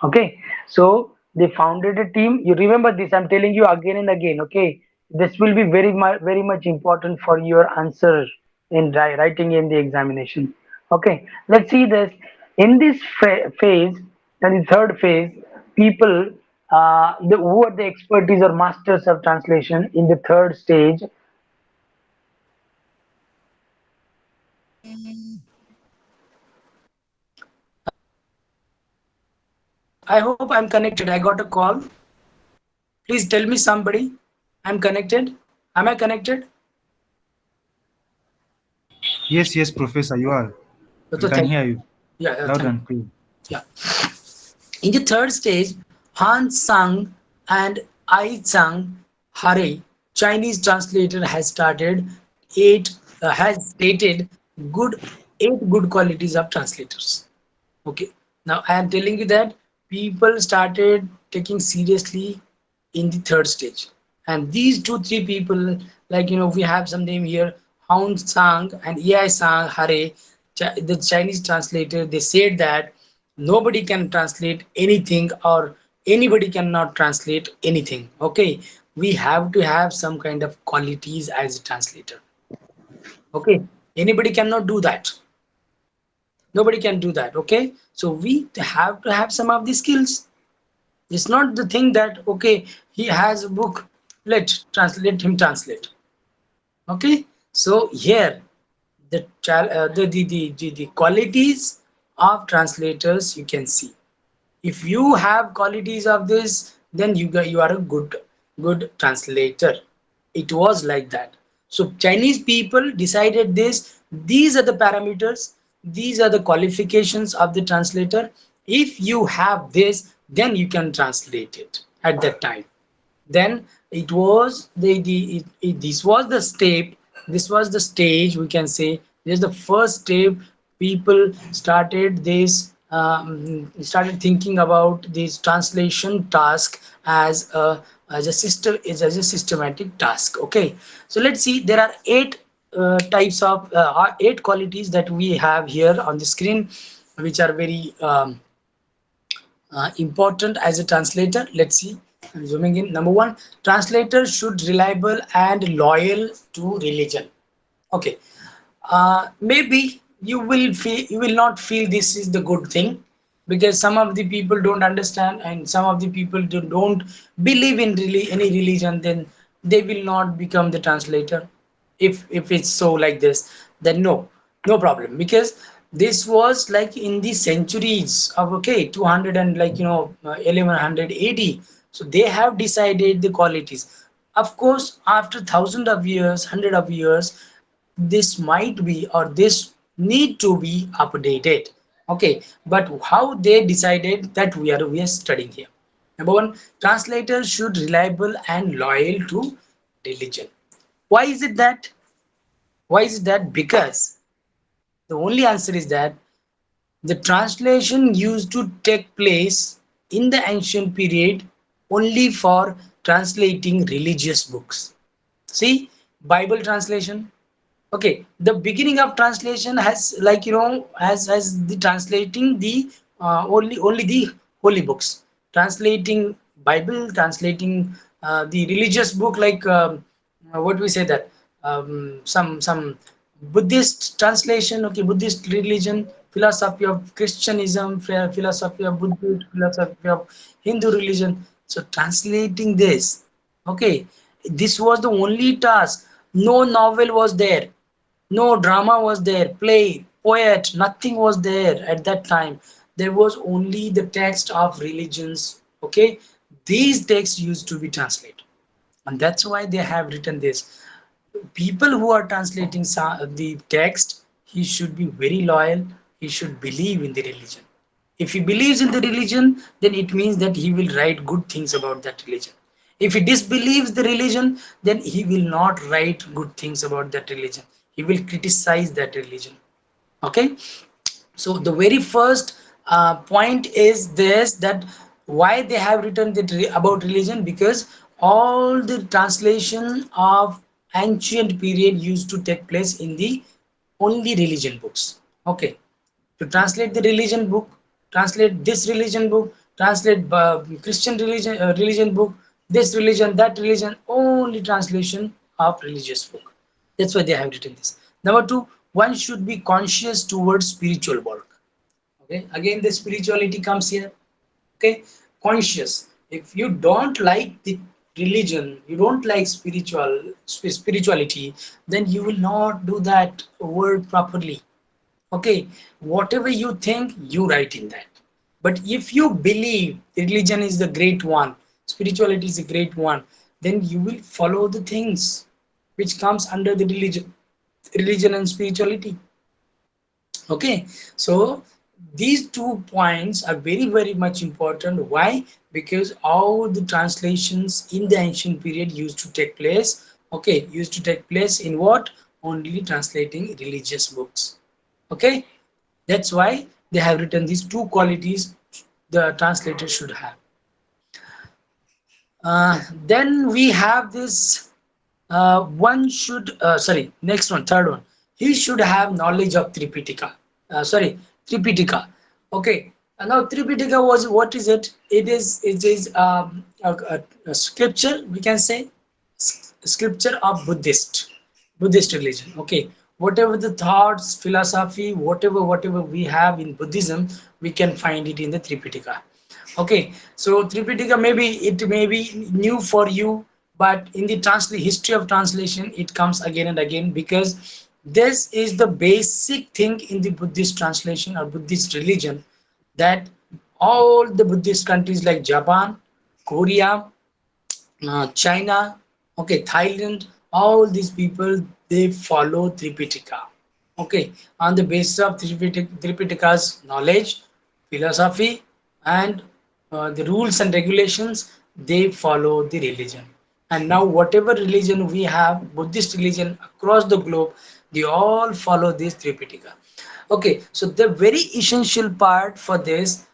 Okay, so they founded a team. You remember this? I'm telling you again and again. Okay, this will be very much important for your answer in writing in the examination. Okay, let's see this. In this phase, and the third phase, people, who are the expertise or masters of translation in the third stage. I hope I'm connected. I got a call. Please tell me somebody. I'm connected. Am I connected? Yes, Professor, you are. We So can thank hear you. you Yeah, loud thank and clear. you. Yeah. In the third stage, Han Sang and Ai Chang Hare, Chinese translator, eight has stated good eight good qualities of translators. Okay. Now I am telling you that people started taking seriously in the third stage. And these two, three people, we have some name here, Hound Sang and Ei Sang Hare, the Chinese translator, they said that nobody can translate anything, or anybody cannot translate anything. Okay. We have to have some kind of qualities as a translator. Okay. Anybody cannot do that. Nobody can do that. Okay. So we have to have some of the skills. It's not the thing that okay, he has a book, let him translate. Okay, so here the qualities of translators you can see. If you have qualities of this, then you are a good translator. It was like that. So Chinese people decided this. These are the parameters. These are the qualifications of the translator. If you have this, then you can translate it at that time. Then it was this was the step, this was the stage, we can say this is the first step. People started this, started thinking about this translation task as a system, is as a systematic task. Okay, so let's see, there are eight types of eight qualities that we have here on the screen, which are very important as a translator. Let's see. I'm zooming in. Number one, translator should reliable and loyal to religion. Okay, maybe you will not feel this is the good thing, because some of the people don't understand and some of the people don't believe in really any religion, then they will not become the translator. If it's so like this, then no problem, because this was like in the centuries of, okay, 200 and 1100 AD. So they have decided the qualities. Of course, after thousand of years, hundred of years, this might be, or this need to be updated. Okay, but how they decided, that we are studying here. Number one, translators should reliable and loyal to religion. Why is it that? Why is it that? Because the only answer is that the translation used to take place in the ancient period only for translating religious books. See, Bible translation. Okay, the beginning of translation has, as the translating the only the holy books, translating Bible, translating the religious book, like what we say that, some Buddhist translation. Okay, Buddhist religion, philosophy of Christianism, philosophy of Buddhism, philosophy of Hindu religion. So translating this, okay, this was the only task. No novel was there, no drama was there, play, poet, nothing was there at that time. There was only the text of religions. Okay, these texts used to be translated, and that's why they have written this. People who are translating the text, he should be very loyal. He should believe in the religion. If he believes in the religion, then it means that he will write good things about that religion. If he disbelieves the religion, then he will not write good things about that religion. He will criticize that religion. Okay, so the very first point is this, that why they have written that about religion, because all the translation of ancient period used to take place in the only religion books. Okay, to translate the religion book, translate this religion book, translate Christian religion book, this religion, that religion, only translation of religious book. That's why they have written this. Number two, one should be conscious towards spiritual work. Okay, again the spirituality comes here. Okay, conscious. If you don't like the religion, you don't like spirituality, then you will not do that word properly. Okay, whatever you think, you write in that. But if you believe religion is the great one, spirituality is a great one, then you will follow the things which comes under the religion and spirituality. Okay, so these 2 points are very much important. Why? Because all the translations in the ancient period used to take place. Okay, used to take place in what? Only translating religious books. Okay, that's why they have written these two qualities the translator should have. Then we have this, one should, sorry, next one, third one. He should have knowledge of Tripitaka. Tripitaka. Okay. Now Tripitaka was, what is it? It is a scripture, we can say, scripture of Buddhist religion. Okay. Whatever the thoughts, philosophy, whatever we have in Buddhism, we can find it in the Tripitaka. Okay, so Tripitaka, maybe it may be new for you, but in the history of translation, it comes again and again, because this is the basic thing in the Buddhist translation or Buddhist religion, that all the Buddhist countries like Japan, Korea, China, okay, Thailand, all these people, they follow Tripitaka. Okay, on the basis of Tripitaka's knowledge, philosophy, and the rules and regulations, they follow the religion. And now, whatever religion we have, Buddhist religion across the globe, they all follow this Tripitaka. Okay, so the very essential part for this,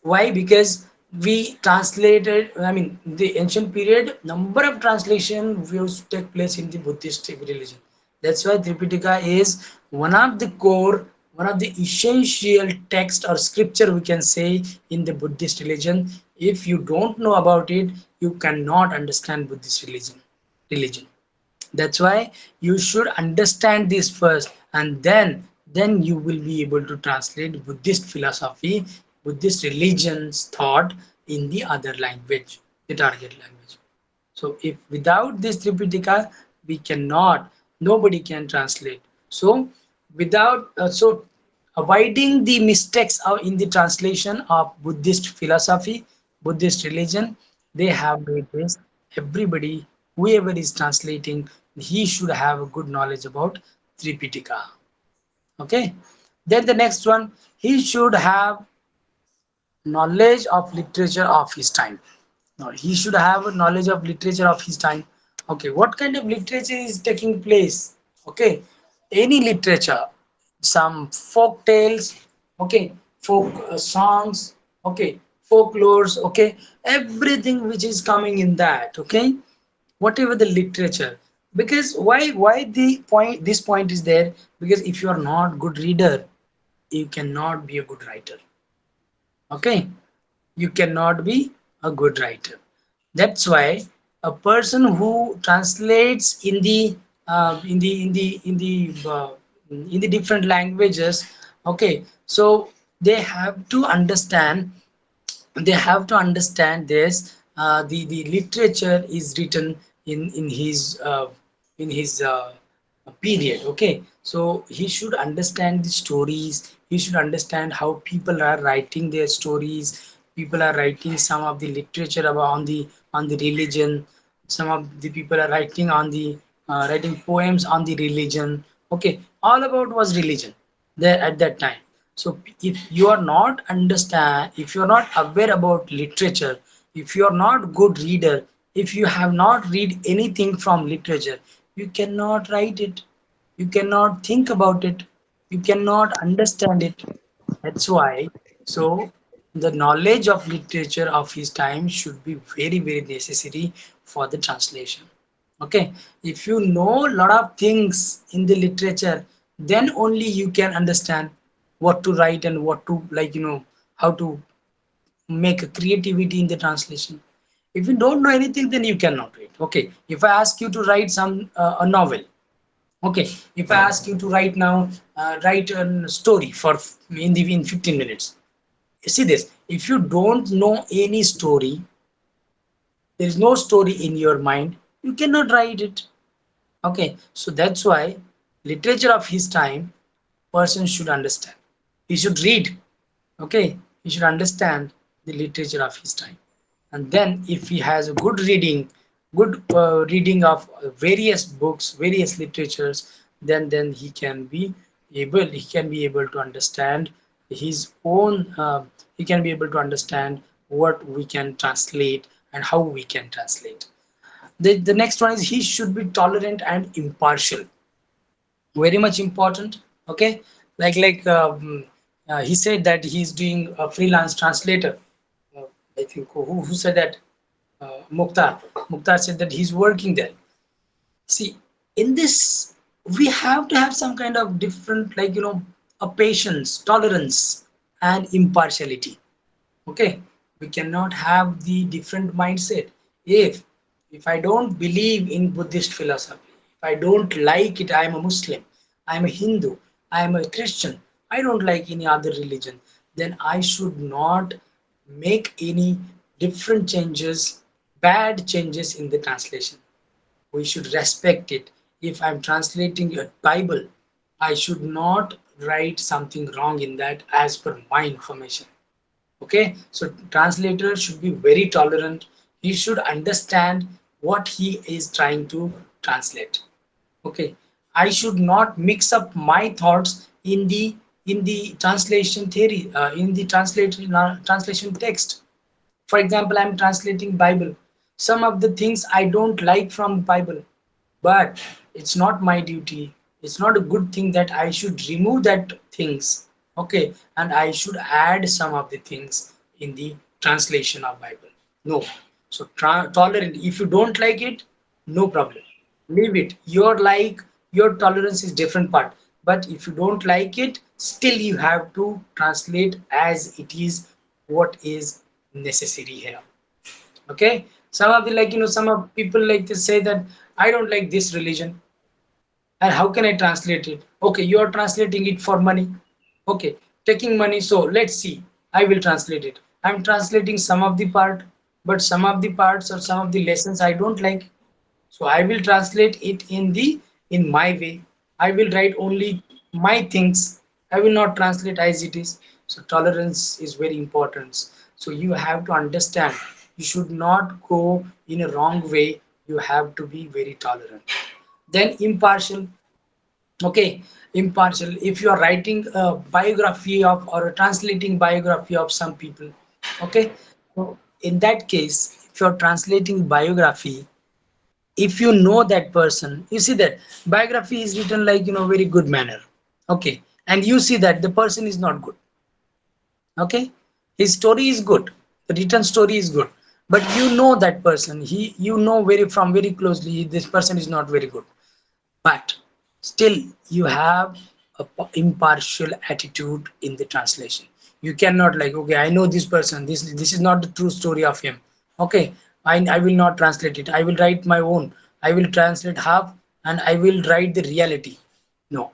why? Because we translated, I mean, the ancient period, number of translation views take place in the Buddhist religion. That's why Tripitaka is one of the core, one of the essential text or scripture we can say in the Buddhist religion. If you don't know about it, you cannot understand Buddhist religion. That's why you should understand this first, and then you will be able to translate Buddhist philosophy, Buddhist religion's thought in the other language, the target language. So if without this Tripitaka, we cannot, nobody can translate. So without, so avoiding the mistakes in the translation of Buddhist philosophy, Buddhist religion, they have made this. Everybody, whoever is translating, he should have a good knowledge about Tripitaka. Okay. Then the next one, he should have knowledge of literature of his time. Now, he should have a knowledge of literature of his time. Okay, what kind of literature is taking place? Okay, any literature, some folk tales, okay, folk songs, okay, folklores, okay, everything which is coming in that, okay, whatever the literature. Because why the point, this point is there? Because if you are not good reader, you cannot be a good writer. Okay, you cannot be a good writer. That's why a person who translates in the in the different languages, okay, so they have to understand, this, the literature is written in his period. Okay, so he should understand the stories, he should understand how people are writing their stories, people are writing some of the literature about on the religion, some of the people are writing on the writing poems on the religion. Okay, all about was religion there at that time. So if you are not understand, if you are not aware about literature, if you are not good reader, if you have not read anything from literature, you cannot write it, you cannot think about it, you cannot understand it. That's why, so the knowledge of literature of his time should be very, very necessary for the translation. Okay, if you know a lot of things in the literature, then only you can understand what to write and what to, like, how to make a creativity in the translation. If you don't know anything, then you cannot read. Okay, if I ask you to write some a novel, okay, if I ask you to write now, write a story for in 15 minutes. See this, if you don't know any story, there is no story in your mind, you cannot write it. Okay, so that's why literature of his time, person should understand. He should read. Okay, he should understand the literature of his time. And then if he has a good reading, good reading of various books, various literatures, then he can be able to understand his own, he can be able to understand what we can translate and how we can translate. The next one is he should be tolerant and impartial. Very much important. Okay, he said that he's doing a freelance translator. uh, I think who said that, Mukhtar said that he's working there. See, in this, we have to have some kind of different, like, a patience, tolerance, and impartiality. Okay, we cannot have the different mindset. If I don't believe in Buddhist philosophy, if I don't like it, I am a Muslim, I am a Hindu, I am a Christian, I don't like any other religion, then I should not make any different changes, bad changes in the translation. We should respect it. If I'm translating a Bible, I should not write something wrong in that as per my information. Okay, so translator should be very tolerant. He should understand what he is trying to translate. Okay, I should not mix up my thoughts in the translation theory, in the translation text. For example, I'm translating Bible. Some of the things I don't like from Bible, but it's not my duty, it's not a good thing that I should remove that things. Okay, and I should add some of the things in the translation of Bible. No. So tolerant, if you don't like it, no problem, leave it. Your like, your tolerance is different part, but if you don't like it, still you have to translate as it is, what is necessary here. Okay, some of the, like, some of people like to say that I don't like this religion, and how can I translate it? Okay, you are translating it for money. Okay, taking money, so let's see, I will translate it. I'm translating some of the part, but some of the parts or some of the lessons I don't like, so I will translate it in my way. I will write only my things. I will not translate as it is. So tolerance is very important. So you have to understand, you should not go in a wrong way. You have to be very tolerant. Then impartial. Okay, impartial. If you are writing a biography of, or translating biography of some people, okay, so in that case, if you are translating biography, if you know that person, you see that biography is written like, very good manner. Okay, and you see that the person is not good. Okay, his story is good, the written story is good, but you know that person, he, you know very from very closely, this person is not very good, but still you have a impartial attitude in the translation. You cannot like, okay, I know this person, this is not the true story of him. Okay, I will not translate it, I will write my own. I will translate half, and I will write the reality. No,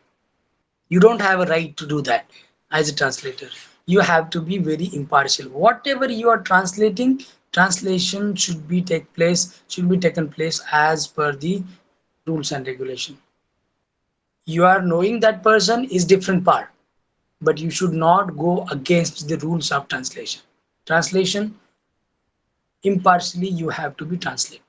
you don't have a right to do that. As a translator, you have to be very impartial. Whatever you are translating, translation should be taken place as per the rules and regulation. You are knowing that person is different part, but you should not go against the rules of translation. Translation, impartially you have to be translated.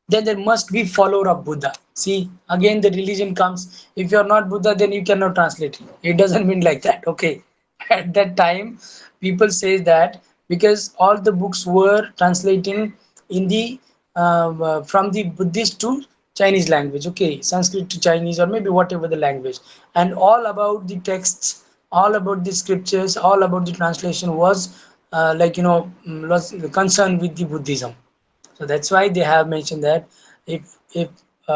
Then there must be follower of Buddha. See, again the religion comes. If you are not Buddha, then you cannot translate it. It doesn't mean like that. Okay. At that time, people say that because all the books were translating in the from the Buddhist to Chinese language. Okay, Sanskrit to Chinese, or maybe whatever the language, and all about the texts, all about the scriptures, all about the translation was was concerned with the Buddhism. So that's why they have mentioned that if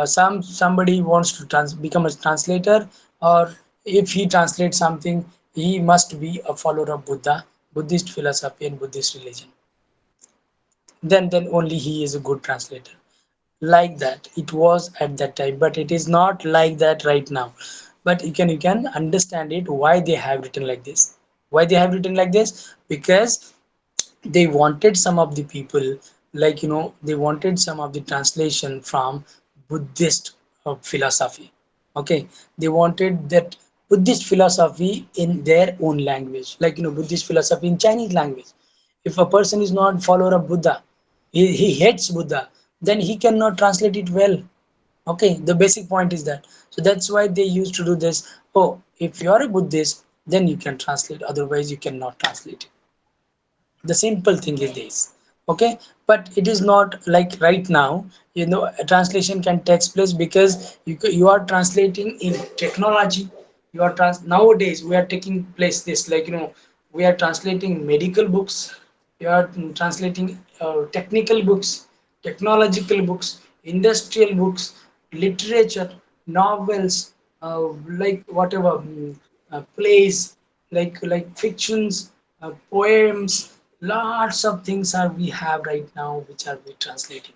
somebody wants to become a translator, or if he translates something, he must be a follower of Buddha, Buddhist philosophy and Buddhist religion. Then only he is a good translator. Like that it was at that time, but it is not like that right now. But you can understand it, why they have written like this. Why they have written like this? Because they wanted some of the people, they wanted some of the translation from Buddhist philosophy. Okay, they wanted that Buddhist philosophy in their own language, Buddhist philosophy in Chinese language. If a person is not follower of Buddha, he hates Buddha, then he cannot translate it well. Okay, the basic point is that. So that's why they used to do this. Oh, if you are a Buddhist, then you can translate, otherwise you cannot translate it. The simple thing is this. Okay, but it is not like right now. A translation can take place because you are translating in technology. You are nowadays we are taking place this, we are translating medical books. You are translating technical books, technological books, industrial books, literature, novels, like whatever, plays, like fictions, poems. Lots of things are we have right now which are we translating.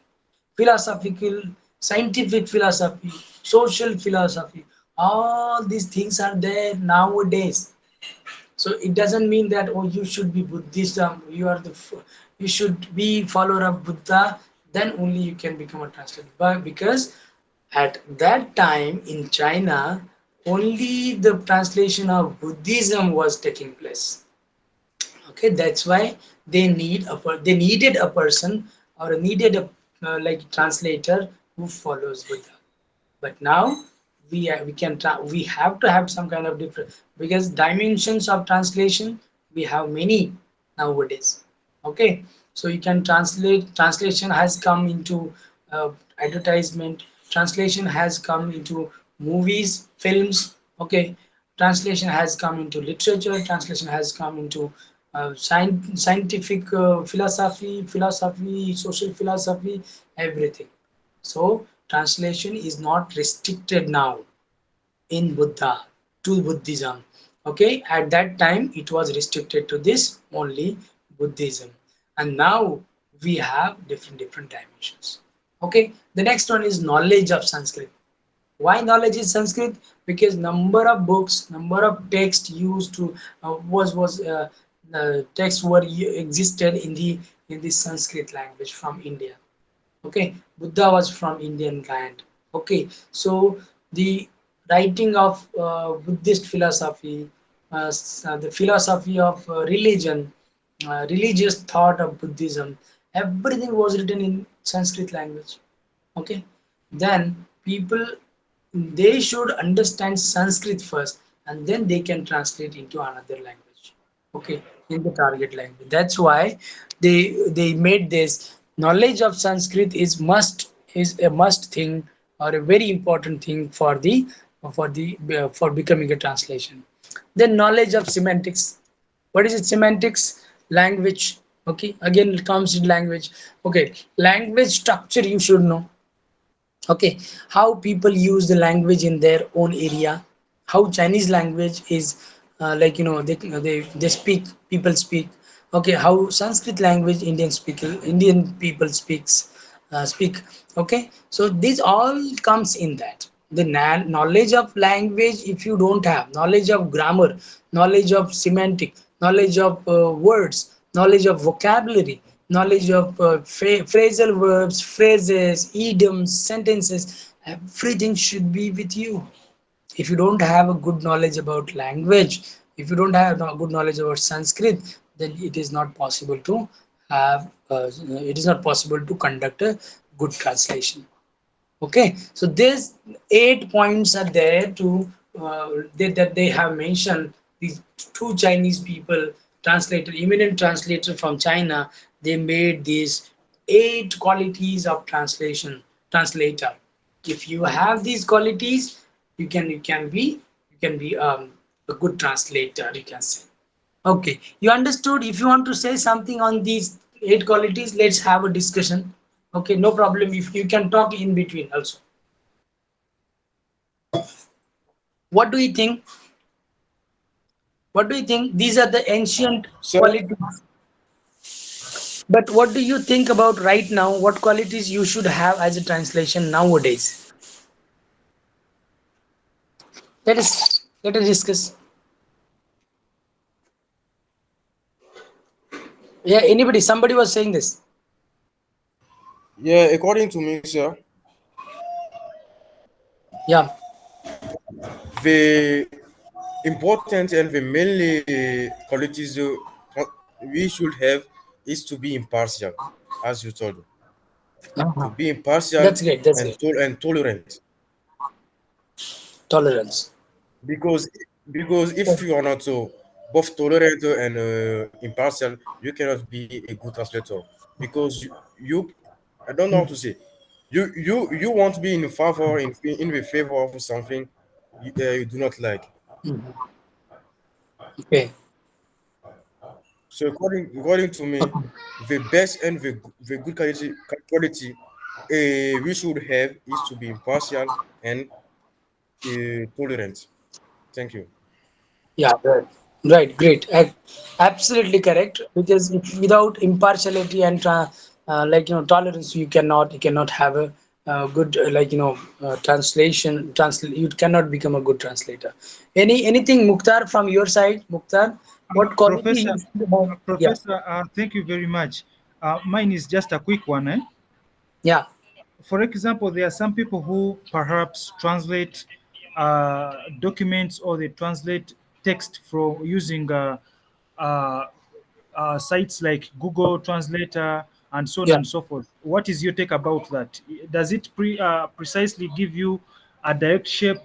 Philosophical, scientific philosophy, social philosophy, all these things are there nowadays. So it doesn't mean that, oh, you should be Buddhist, you are you should be follower of Buddha, then only you can become a translator. But because at that time in China, only the translation of Buddhism was taking place. Okay, that's why they needed a person or needed a like translator who follows Buddha. But now we have to have some kind of different, because dimensions of translation we have many nowadays. Okay, so you can translate. Translation has come into uh, advertisement. Translation has come into movies, films. Okay, translation has come into literature. Translation has come into scientific philosophy, social philosophy, everything. So translation is not restricted now in Buddha to Buddhism. Okay, at that time it was restricted to this only Buddhism, and now we have different dimensions. Okay, the next one is knowledge of Sanskrit. Why knowledge is Sanskrit? Because number of books, number of text used to was texts were existed in the Sanskrit language from India. Okay, Buddha was from Indian land. Okay, so the writing of Buddhist philosophy, the philosophy of religion, religious thought of Buddhism, everything was written in Sanskrit language. Okay, then people, they should understand Sanskrit first, and then they can translate into another language. Okay, in the target language. That's why they made this knowledge of Sanskrit is a must thing, or a very important thing for becoming a translation. Then knowledge of semantics. What is it? Semantics, language. Okay, again it comes in language. Okay, language structure you should know. Okay, how people use the language in their own area, how Chinese language is they speak, people speak. Okay, how Sanskrit language Indian people speak. Okay, so this all comes in that. The knowledge of language, if you don't have knowledge of grammar, knowledge of semantic, knowledge of words, knowledge of vocabulary, knowledge of phrasal verbs, phrases, idioms, sentences, everything should be with you. If you don't have a good knowledge about language, if you don't have no good knowledge about Sanskrit, then it is not possible to have it is not possible to conduct a good translation. Okay, so these 8 points are there to that they have mentioned. These two Chinese people, translator, eminent translator from China, they made these 8 qualities of translator. If you have these qualities, you can be a good translator, you can say. Okay, you understood. If you want to say something on these 8 qualities, let's have a discussion. Okay, no problem. If you can talk in between also. What do you think? What do you think? These are the ancient So, qualities. But what do you think about right now? What qualities you should have as a translation nowadays? Let us discuss. Yeah, anybody, somebody was saying this. yeah, according to me, sir, Yeah. the important and the mainly qualities we should have is to be impartial, as you told, Uh-huh. to be impartial That's great. That's and great. and tolerant. Tolerance. Because because if you are not so both tolerant and impartial, you cannot be a good translator. Because you I don't know how to say, you want to be in favor in the favor of something you do not like. Mhm. Okay. So according to me, Okay. the best and the good quality we should have is to be impartial and tolerant. Thank you. Yeah, right. Right, great. Absolutely correct. Because if, without impartiality and tolerance, you cannot have a good translation. You cannot become a good translator. Anything, Mukhtar, from your side, Mukhtar? What quality Professor, you should have? Yeah, Professor, thank you very much. Mine is just a quick one. yeah. For example, there are some people who perhaps translate documents or they translate text from using uh, sites like Google Translator and so on Yeah. and so forth. What is your take about that? Does it precisely give you a direct shape?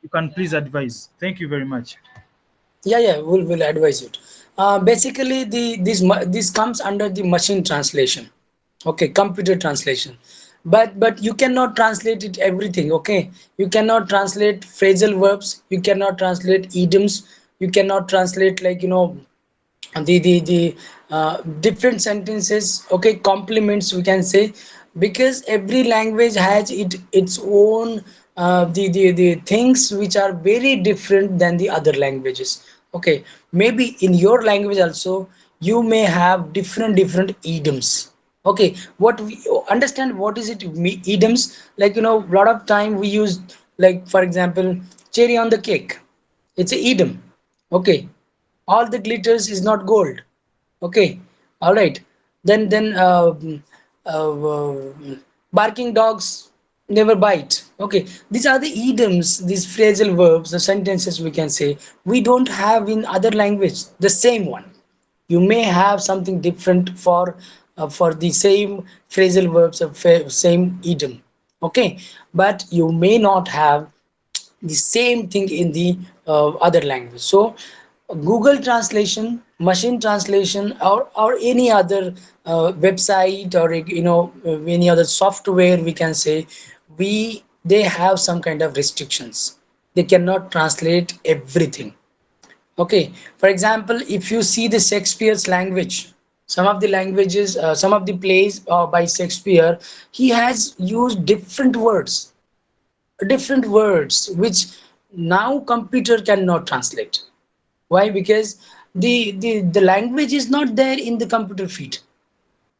You can please advise. Thank you very much. Yeah, we'll advise it. Basically, this comes under the machine translation, okay, computer translation. But you cannot translate it everything, okay. You cannot translate phrasal verbs, you cannot translate idioms, you cannot translate, like, the different sentences, okay, complements we can say, because every language has its own the things which are very different than the other languages, okay. Maybe in your language also you may have different idioms, okay. What we understand, what is it idioms, like, a lot of time we use, like, for example, cherry on the cake, it's a idiom, okay. All the glitters is not gold, okay. All right. Then barking dogs never bite, okay. These are the idioms, these phrasal verbs, the sentences we can say, we don't have in other language the same one. You may have something different for the same phrasal verbs of same idiom, okay, but you may not have the same thing in the other language. So Google translation, machine translation, or any other website, or any other software we can say, they have some kind of restrictions. They cannot translate everything, okay. For example, if you see the Shakespeare's language, some of the languages, some of the plays by Shakespeare, he has used different words which now computer cannot translate. Why? Because the language is not there in the computer feed,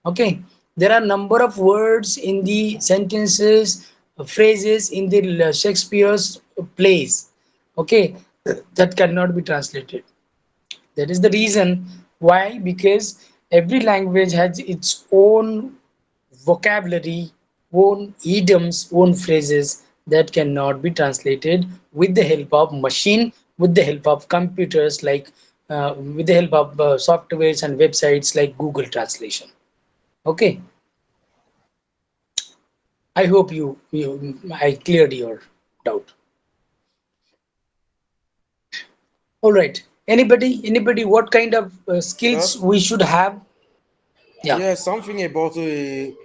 okay. There are number of words in the sentences, phrases in the Shakespeare's plays, okay, that cannot be translated. That is the reason why, because every language has its own vocabulary, own idioms, own phrases that cannot be translated with the help of machine, with the help of computers, like with the help of softwares and websites like Google Translation. Okay, I hope you I cleared your doubt. All right. Anybody, what kind of Sir? skills we should have? Yeah. Yeah, something about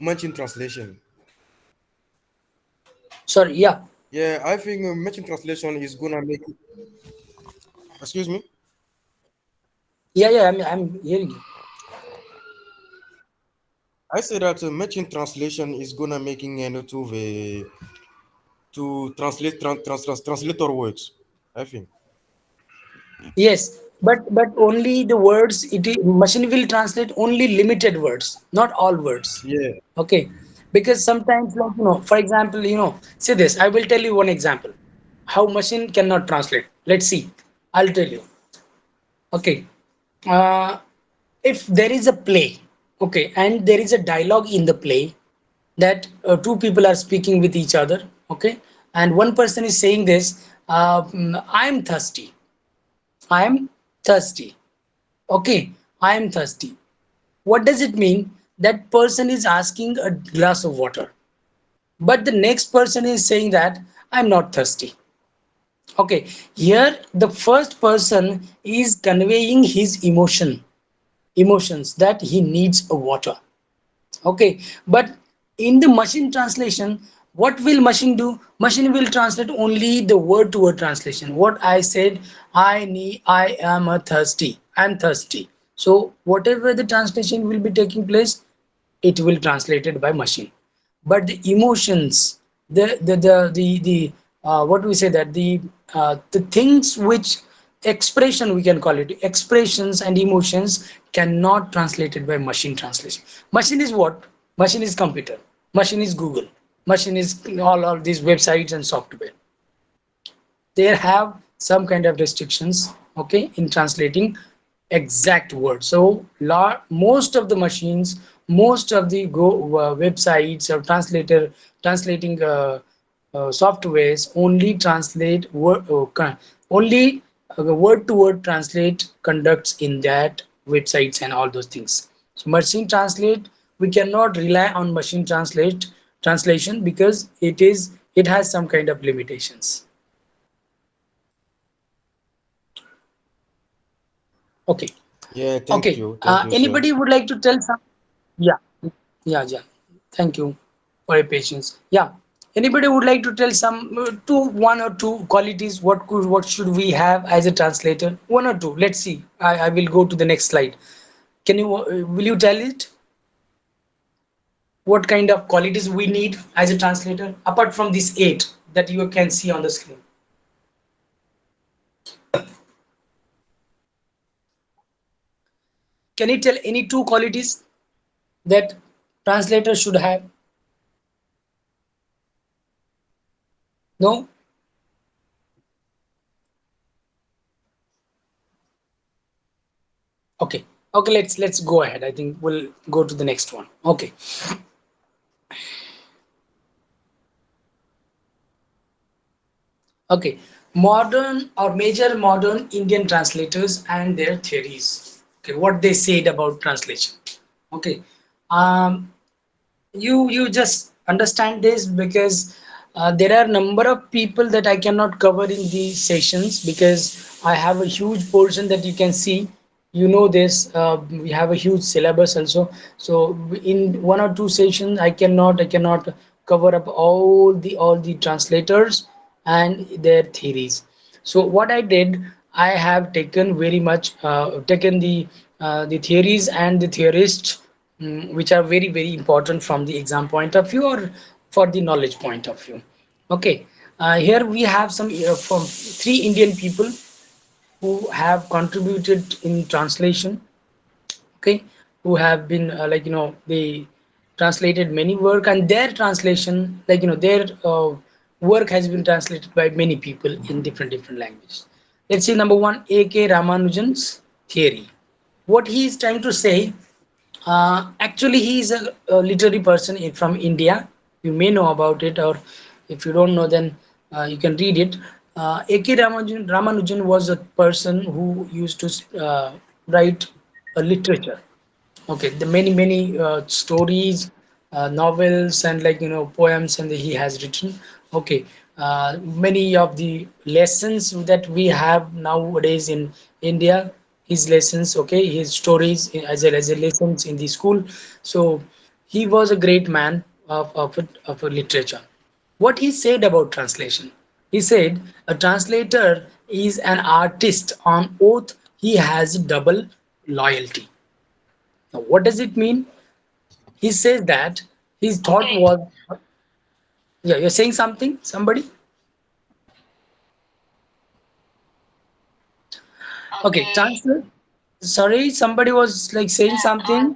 machine translation. Sorry. Yeah. Yeah, I think machine translation is gonna make. Excuse me. Yeah. I'm hearing you. I say that machine translation is gonna making to translate translator words. I think. Yes, but only the words. Machine will translate only limited words, not all words. Yeah. Okay, because sometimes, like, for example, see this. I will tell you one example. How machine cannot translate. Let's see. I'll tell you. Okay. Uh, if there is a play, okay, and there is a dialogue in the play, that two people are speaking with each other, okay, and one person is saying this. I'm thirsty. I'm thirsty. Okay, I am thirsty. What does it mean? That person is asking a glass of water, but the next person is saying that I'm not thirsty. Okay, here the first person is conveying his emotions that he needs a water. Okay, but in the machine translation, what will machine do? Machine will translate only the word to word translation. What I said, I am a thirsty, I'm thirsty. So whatever the translation will be taking place, it will translated by machine. But the emotions, the what do we say, that the things which expression, we can call it expressions and emotions, cannot translated by machine translation. Machine is what? Machine is computer, machine is Google, machine is all these websites and software. They have some kind of restrictions, okay, in translating exact words. So most of the machines, most of the websites or translating softwares only translate only word to word translate conducts in that websites and all those things. So machine translate we cannot rely on machine translation because it has some kind of limitations. Okay. Yeah, thank Okay. you. Thank you, sir. Anybody would like to tell some? Yeah. Yeah. Thank you for your patience. Yeah. Anybody would like to tell some one or two qualities? What should we have as a translator? One or two. Let's see. I will go to the next slide. Can you will you tell it? What kind of qualities we need as a translator apart from these eight that you can see on the screen? Can you tell any two qualities that translator should have? No? Okay. Okay, let's go ahead. I think we'll go to the next one. Okay. Okay. Modern or major modern Indian translators and their theories. Okay, what they said about translation. Okay. Um, you just understand this because there are number of people that I cannot cover in these sessions because I have a huge portion that you can see. You know this. We have a huge syllabus also. So in one or two sessions, I cannot cover up all the translators and their theories. So what I did, I have taken very much taken the theories and the theorists, which are very important from the exam point of view or for the knowledge point of view. Okay, here we have some from three Indian people who have contributed in translation. Okay, who have been they translated many work, and their translation, their work has been translated by many people in different languages. Let's see. Number one, A.K. Ramanujan's theory. What he is trying to say, actually, he is a literary person from India. You may know about it, or if you don't know, then you can read it. A.K. Ramanujan was a person who used to write a literature. Okay, the many stories, novels, and poems, and he has written. Okay, many of the lessons that we have nowadays in India, his lessons. Okay, his stories as a lessons in the school. So he was a great man of a literature. What he said about translation? He said a translator is an artist on oath. He has double loyalty. Now, what does it mean? He says that his thought Okay. was, yeah, you're saying something, somebody? Okay, Okay. translate. Sorry, somebody was like saying Yeah. something.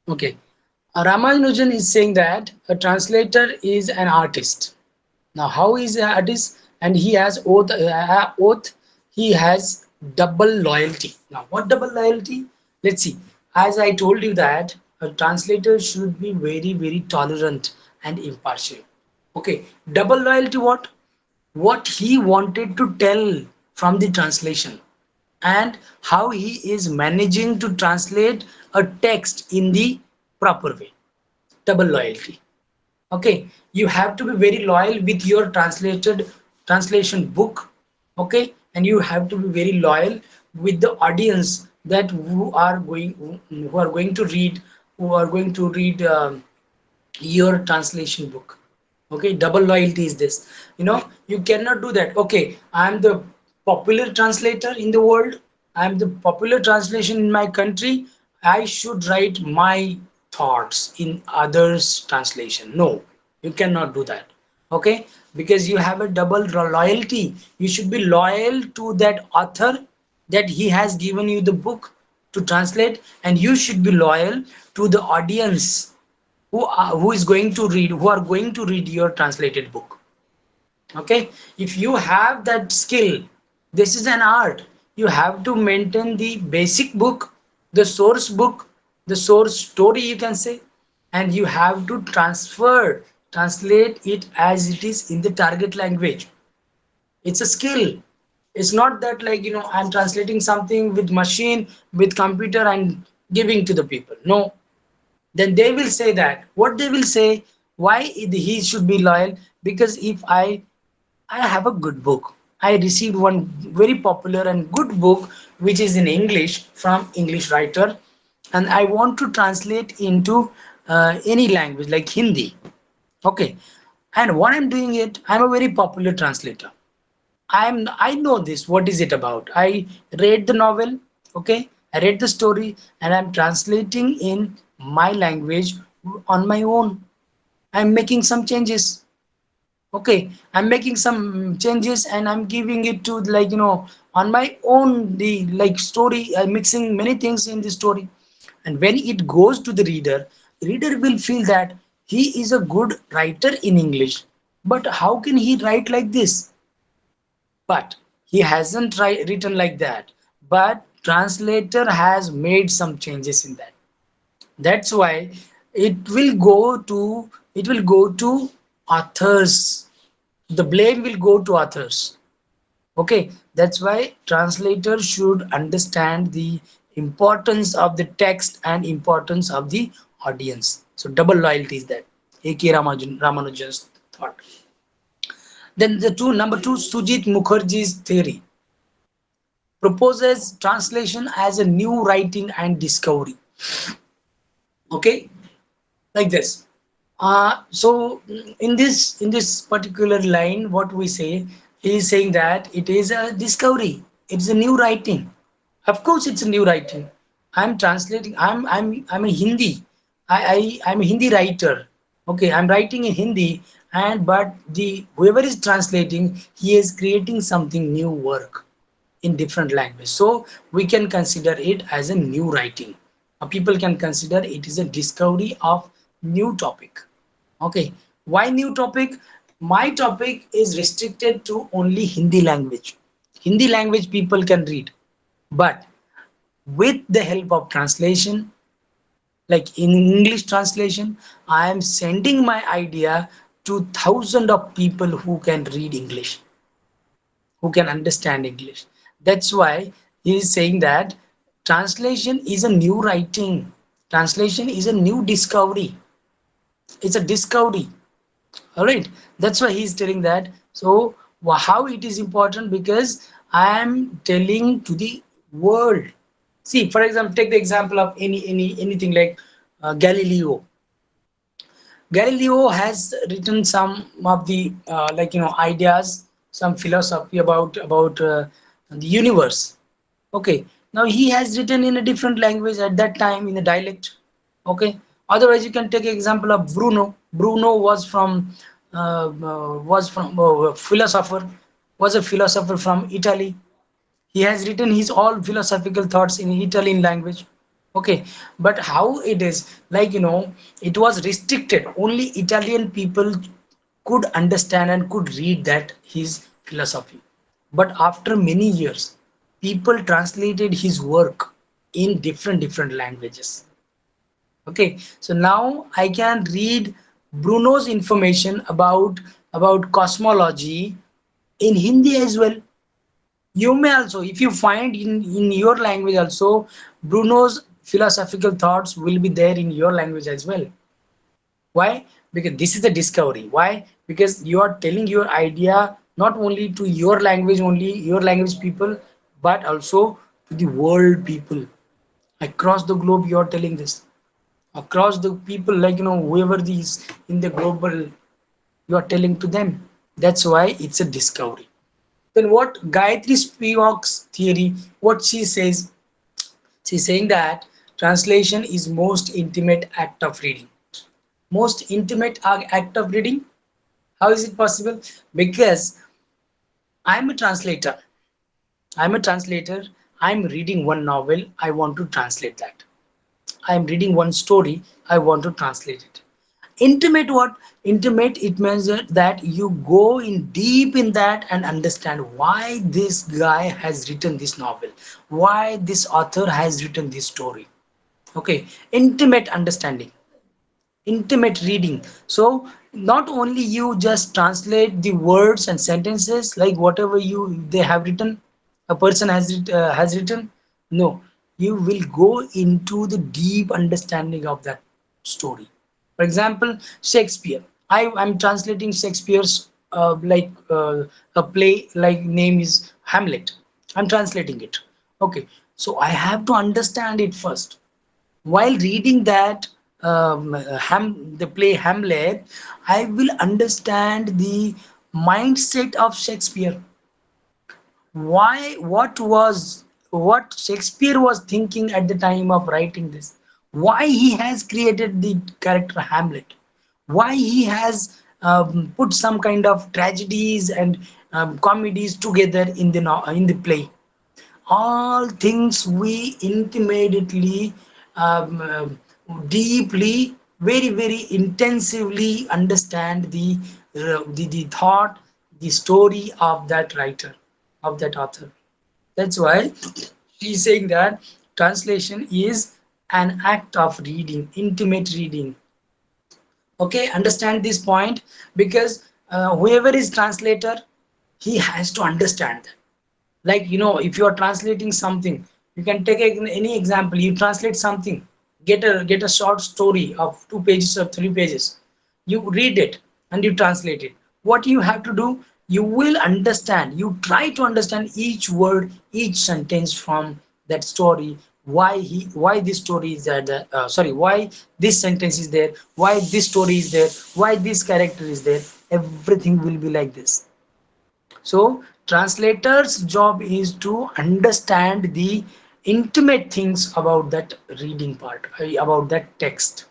Okay, Ramanujan is saying that a translator is an artist. Now, how is an artist? And he has oath. He has double loyalty. Now, what double loyalty? Let's see. As I told you that a translator should be very tolerant and impartial. Okay, double loyalty. What he wanted to tell from the translation, and how he is managing to translate a text in the proper way. Double loyalty. Okay, you have to be very loyal with your translated translation book. Okay, and you have to be very loyal with the audience that who are going to read, your translation book. Okay, double loyalty is this. You cannot do that. Okay, I'm the popular translator in the world, I'm the popular translation in my country, I should write my thoughts in others translation. No, you cannot do that. Okay, because you have a double loyalty. You should be loyal to that author, that he has given you the book to translate, and you should be loyal to the audience who are going to read your translated book. Okay, if you have that skill, this is an art. You have to maintain the basic book, the source story, you can say, and you have to translate it as it is in the target language. It's a skill. It's not that, like, I'm translating something with machine, with computer, and giving to the people. No. Then they will say that what they will say, why he should be loyal, because if I have a good book. I received one very popular and good book which is in English from English writer, and I want to translate into any language like Hindi. Okay, and what I'm doing it, I'm a very popular translator. I know this. What is it about? I read the novel. Okay, I read the story, and I'm translating in my language on my own. I'm making some changes. Okay, I'm making some changes and I'm giving it to, like, on my own, the like story. I'm mixing many things in the story, and when it goes to the reader will feel that he is a good writer in English, but how can he write like this? But he hasn't written like that, but translator has made some changes in that. That's why it will go to authors. The blame will go to authors. Okay, that's why translator should understand the importance of the text and importance of the audience. So double loyalty is that A.K. Ramanujan's thought. Then the number two, Sujit Mukherjee's theory proposes translation as a new writing and discovery. Okay, like this. So in this particular line, what we say, he is saying that it is a discovery. It's a new writing. Of course, it's a new writing. I'm translating. I'm a Hindi. I'm a Hindi writer. Okay, I'm writing in Hindi, and but the whoever is translating, he is creating something new work in different language, so we can consider it as a new writing. People can consider it is a discovery of new topic. Okay, why new topic? My topic is restricted to only Hindi language. Hindi language people can read, but with the help of translation, like in English translation, I am sending my idea to thousands of people who can read English, who can understand English. That's why he is saying that translation is a new writing. Translation is a new discovery. It's a discovery. All right. That's why he's telling that. So how it is important, because I am telling to the world. See, for example, take the example of anything like Galileo. Galileo has written some of the ideas, some philosophy about the universe. Okay, now he has written in a different language at that time, in a dialect. Okay, otherwise you can take example of Bruno. Bruno was from philosopher, was a philosopher from Italy. He has written his all philosophical thoughts in Italian language. Okay, but how it is, it was restricted. Only Italian people could understand and could read that his philosophy. But after many years, people translated his work in different languages. Okay, so now I can read Bruno's information about cosmology in Hindi as well. You may also, if you find in your language also, Bruno's philosophical thoughts will be there in your language as well. Why? Because this is the discovery. Why? Because you are telling your idea not only to your language, only your language people, but also to the world people across the globe. You are telling this across the people, whoever these in the global, you are telling to them. That's why it's a discovery. Then what Gayatri Spivak's theory, what she says, she's saying that translation is most intimate act of reading. Most intimate act of reading. How is it possible? Because I'm a translator. I'm a translator. I'm reading one novel. I want to translate that. I'm reading one story. I want to translate it. Intimate what? Intimate, it means that you go in deep in that and understand why this guy has written this novel, why this author has written this story. Okay, intimate understanding. intimate reading. So not only you just translate the words and sentences like whatever you they have written, a person has written. No, you will go into the deep understanding of that story. For example, Shakespeare. I'm translating Shakespeare's a play like name is Hamlet. I'm translating it. Okay, so I have to understand it first. While reading that the play Hamlet, I will understand the mindset of Shakespeare. What Shakespeare was thinking at the time of writing this? Why he has created the character Hamlet? Why he has put some kind of tragedies and comedies together in the in the play? All things we intimately, deeply, very intensively understand the thought, the story of that writer, of that author. That's why he's saying that translation is an act of reading, intimate reading. Okay, understand this point, because whoever is translator, he has to understand. Like, if you are translating something, you can take any example. You translate something, get a short story of 2 pages or 3 pages. You read it and you translate it. What you have to do, you will understand, you try to understand each word, each sentence from that story. Why this story is there, sorry, why this sentence is there, why this story is there, why this character is there. Everything will be like this. So translator's job is to understand the intimate things about that reading part, about that text.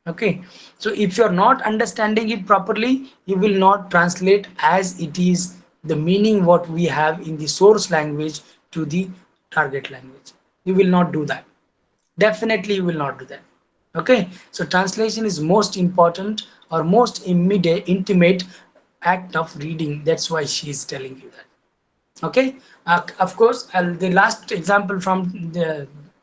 Okay, so if you're not understanding it properly, you will not translate as it is the meaning what we have in the source language to the target language. You will not do that. Definitely you will not do that. Okay, so translation is most important or most immediate intimate act of reading. That's why she is telling you that. Okay, of course, the last example from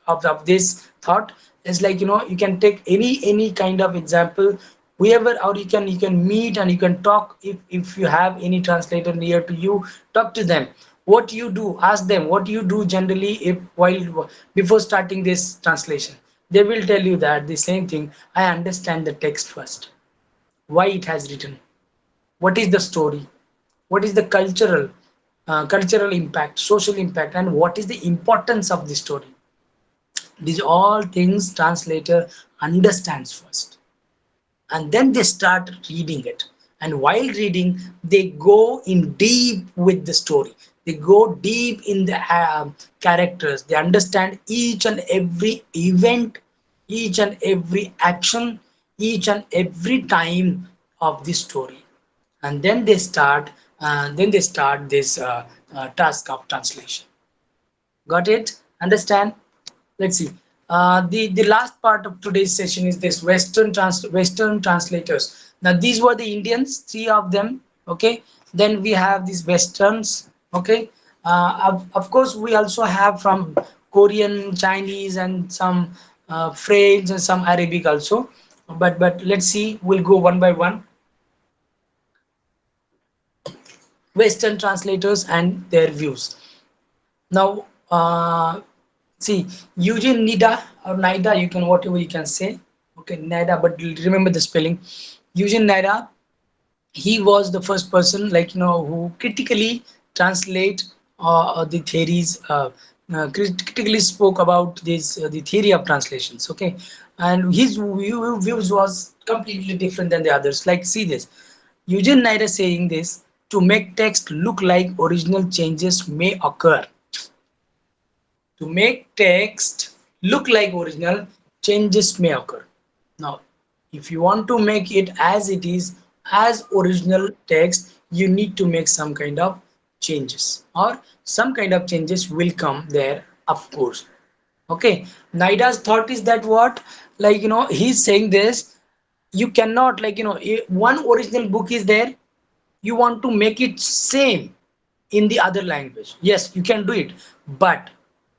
of this thought is like, you can take any kind of example, whoever, or you can meet and you can talk. If you have any translator near to you, talk to them. What you do, ask them what you do generally if while before starting this translation. They will tell you that the same thing. I understand the text first, why it has written, what is the story, what is the cultural impact, social impact, and what is the importance of the story. These all things translator understands first, and then they start reading it. And while reading, they go in deep with the story, they go deep in the characters, they understand each and every event, each and every action, each and every time of the story. And then they start this task of translation. Got it? Understand? Let's see. The last part of today's session is this Western translators. Now these were the Indians, three of them. Okay. Then we have these Westerns. Okay. Of course, we also have from Korean, Chinese, and some French and some Arabic also. But let's see. We'll go one by one. Western translators and their views. Now, see, Eugene Nida or Nida, you can whatever you can say. Okay, Nida, but remember the spelling. Eugene Nida, he was the first person, like, who critically translate the theories, critically spoke about this the theory of translations. Okay, and his views was completely different than the others. Like, see this. Eugene Nida saying this: to make text look like original, changes may occur. To make text look like original, changes may occur. Now, if you want to make it as it is, as original text, you need to make some kind of changes, or some kind of changes will come there, of course. Okay, Naida's thought is that what, like, he's saying this: you cannot, like, one original book is there, you want to make it same in the other language. Yes, you can do it, but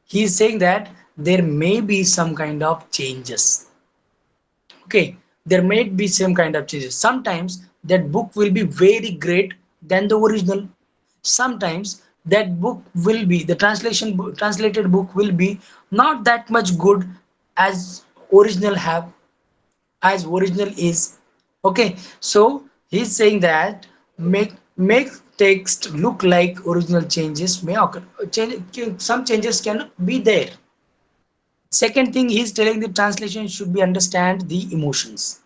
he's saying that there may be some kind of changes. Okay, there may be same kind of changes. Sometimes that book will be very great than the original. Sometimes that book will be the translated book will be not that much good as original have as original is. Okay, so he's saying that make text look like original changes may occur. Some changes can be there. Second thing, he's telling the translation should be understand the emotions.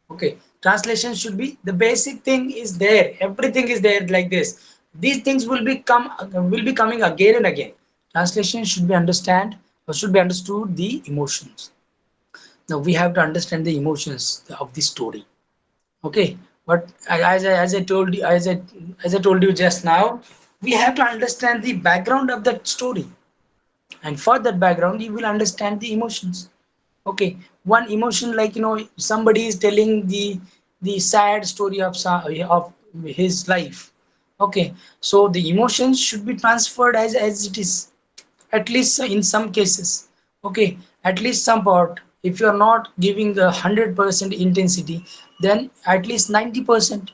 Okay, translation should be the basic thing is there. Everything is there like this. These things will be coming again and again. Translation should be understand or should be understood the emotions. Now we have to understand the emotions of the story. Okay, but as I told you as I told you just now, we have to understand the background of that story, and for that background you will understand the emotions. Okay, one emotion, like somebody is telling the sad story of his life. Okay, so the emotions should be transferred as it is, at least in some cases. Okay, at least some part. If you are not giving the 100% intensity, then at least 90%.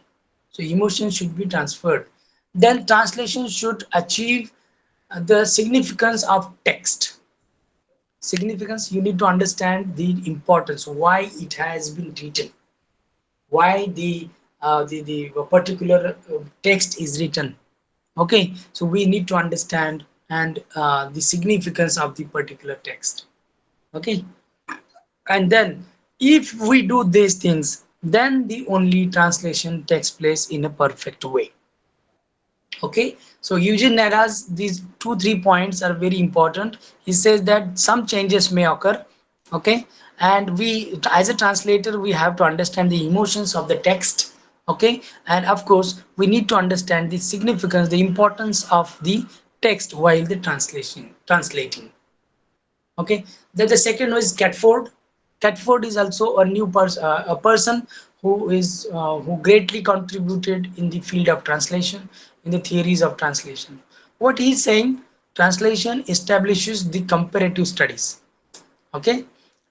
So emotion should be transferred. Then translation should achieve the significance of text. Significance, you need to understand the importance, why it has been written, why the particular text is written. Okay, so we need to understand and the significance of the particular text. Okay, and then if we do these things, then the only translation takes place in a perfect way. Okay, so Eugene Nera's these 2 3 points are very important. He says that some changes may occur. Okay, and we as a translator we have to understand the emotions of the text. Okay, and of course we need to understand the significance, the importance of the text while the translating. Okay, then the second one is Catford. Catford is also a a person who greatly contributed in the field of translation, in the theories of translation. What he's saying, translation establishes the comparative studies. Okay,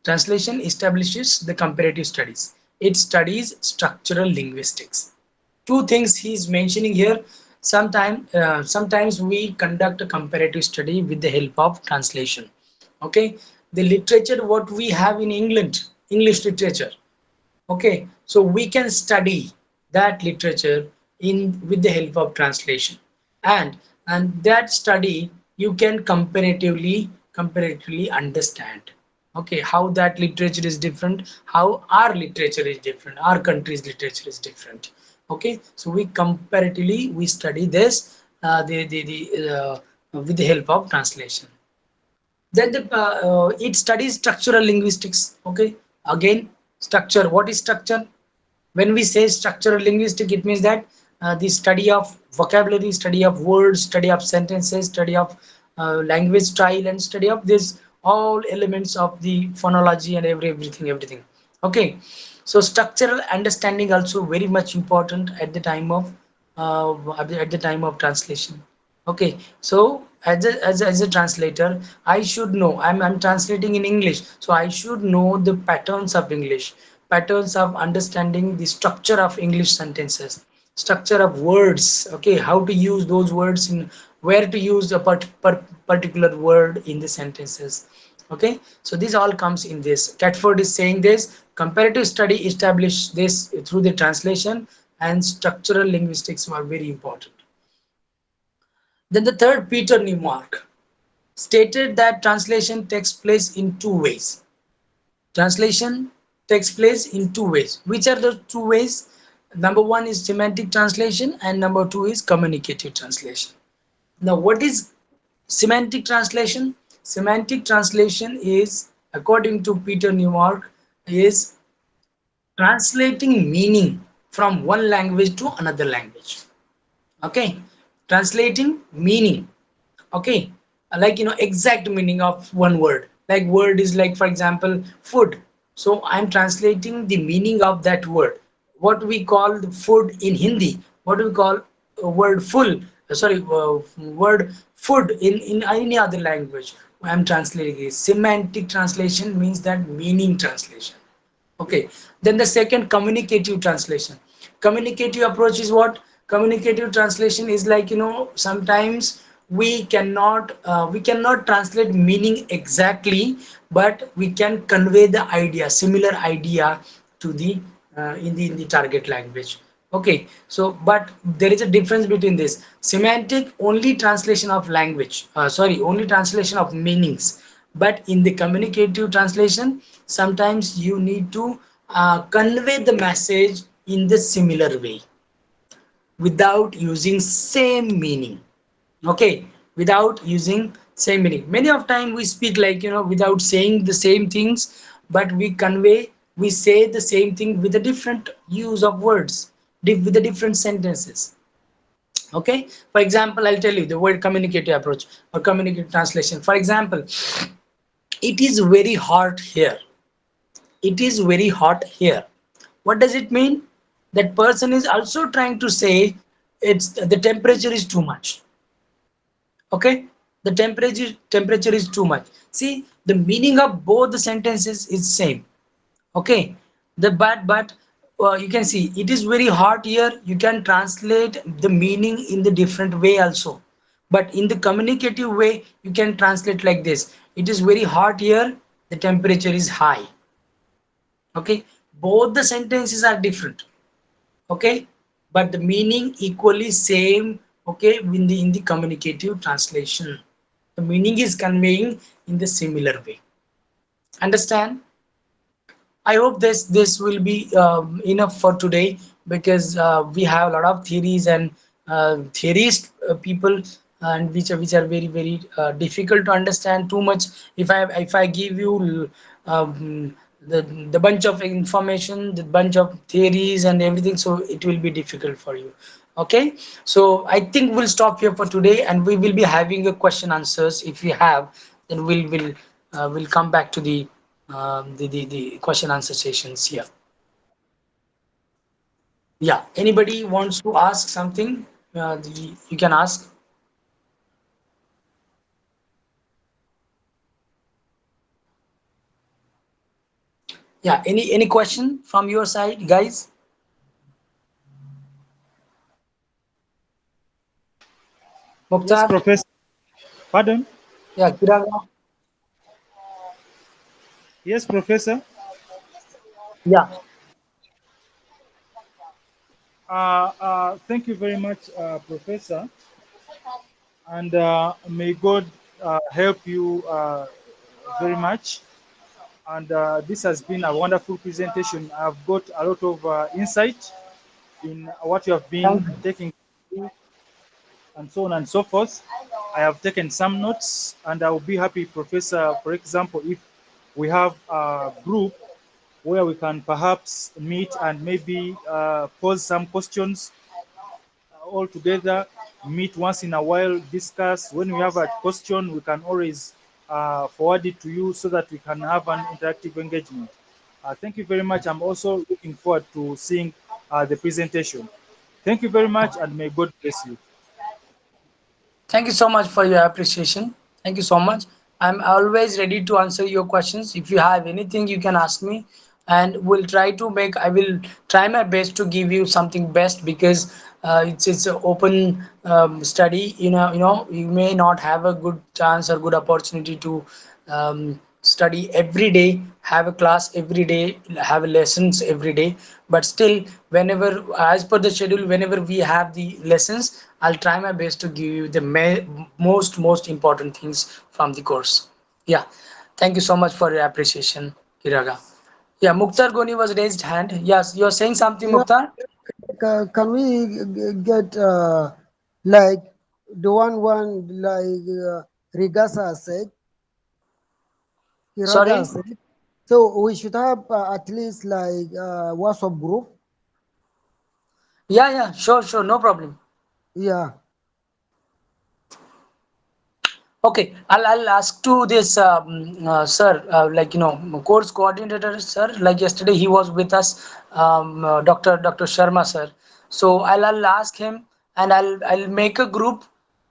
translation establishes the comparative studies. It studies structural linguistics. Two things he's mentioning here. Sometimes we conduct a comparative study with the help of translation. Okay, the literature what we have in England, English literature. Okay, so we can study that literature in with the help of translation, and that study you can comparatively understand. Okay, how that literature is different, how our literature is different, our country's literature is different. Okay, so we comparatively we study this with the help of translation. Then it studies structural linguistics. Okay, again, structure. What is structure? When we say structural linguistics, it means that the study of vocabulary, study of words, study of sentences, study of language style, and study of this all elements of the phonology and everything. Okay, so structural understanding also very much important at the time of translation. Okay, so as a translator, I should know, I'm translating in English, so I should know the patterns of English, patterns of understanding the structure of English sentences, structure of words. Okay, how to use those words, in where to use a particular word in the sentences. Okay, so this all comes in this. Catford is saying this comparative study established this through the translation, and structural linguistics were very important. Then the third, Peter Newmark, stated that translation takes place in 2 ways. Translation takes place in 2 ways. Which are the 2 ways? Number one is semantic translation, and number two is communicative translation. Now, what is semantic translation? Semantic translation is, according to Peter Newmark, is translating meaning from one language to another language. Okay, translating meaning. Okay, like exact meaning of one word. Like word is like, for example, food. So I'm translating the meaning of that word. What we call the food in Hindi, what do we call a word full, sorry, word food in any other language. I'm translating it. Semantic translation means that meaning translation. Okay, then the second, communicative translation. Communicative approach is what? Communicative translation is like, sometimes we cannot translate meaning exactly, but we can convey the idea, similar idea to the in the target language. Okay, so but there is a difference between this semantic only translation of language, sorry, only translation of meanings. But in the communicative translation, sometimes you need to convey the message in the similar way without using same meaning. Okay, without using same meaning. Many of time we speak like, without saying the same things, but we say the same thing with a different use of words, with the different sentences. Okay, for example, I'll tell you the word communicative approach or communicative translation. For example, it is very hot here. It is very hot here. What does it mean? That person is also trying to say it's the temperature is too much. Okay, the temperature is too much. See, the meaning of both the sentences is same. Okay, but you can see it is very hot here. You can translate the meaning in the different way also. But in the communicative way, you can translate like this: it is very hot here. The temperature is high. Okay, both the sentences are different. Okay, but the meaning equally same. Okay, in the communicative translation, the meaning is conveying in the similar way. Understand? I hope this will be enough for today, because we have a lot of theories and theorist people, and which are very very difficult to understand too much. If I give you the bunch of information, the bunch of theories and everything, so it will be difficult for you. Okay, so I think we'll stop here for today, and we will be having a question answers. If we have, then we'll come back to the question answer sessions here. Yeah, anybody wants to ask something, you can ask. Yeah, any question from your side, guys? Yes, Mukhtar? Professor. Pardon? Yeah, Kiraga? Yes, Professor. Yeah, Thank you very much, Professor, and may God help you very much. And this has been a wonderful presentation. I've got a lot of insight in what you have been thank you. taking through, and so on and so forth. I have taken some notes, and I will be happy, Professor, for example, if we have a group where we can perhaps meet and maybe pose some questions all together, meet once in a while, discuss. When we have a question, we can always forward it to you so that we can have an interactive engagement. Thank you very much. I'm also looking forward to seeing the presentation. Thank you very much, and may God bless you. Thank you so much for your appreciation. Thank you so much. I'm always ready to answer your questions. If you have anything, you can ask me, and I will try my best to give you something best, because it's an open study. You may not have a good chance or good opportunity to study every day, have a class every day, have lessons every day. But still, whenever, as per the schedule, whenever we have the lessons, I'll try my best to give you the most important things from the course. Yeah, thank you so much for your appreciation, Kiraga. Yeah, Mukhtar Goni was raised hand. Yes, you're saying something, Yeah, Mukhtar? can we get like the one like Rigasa said, Kiraga Sorry. said? So we should have at least like WhatsApp group. Yeah, yeah, sure, no problem. Yeah. Okay, I'll ask to this sir, like, course coordinator sir. Like yesterday, he was with us, Dr. Sharma sir. So I'll ask him, and I'll make a group.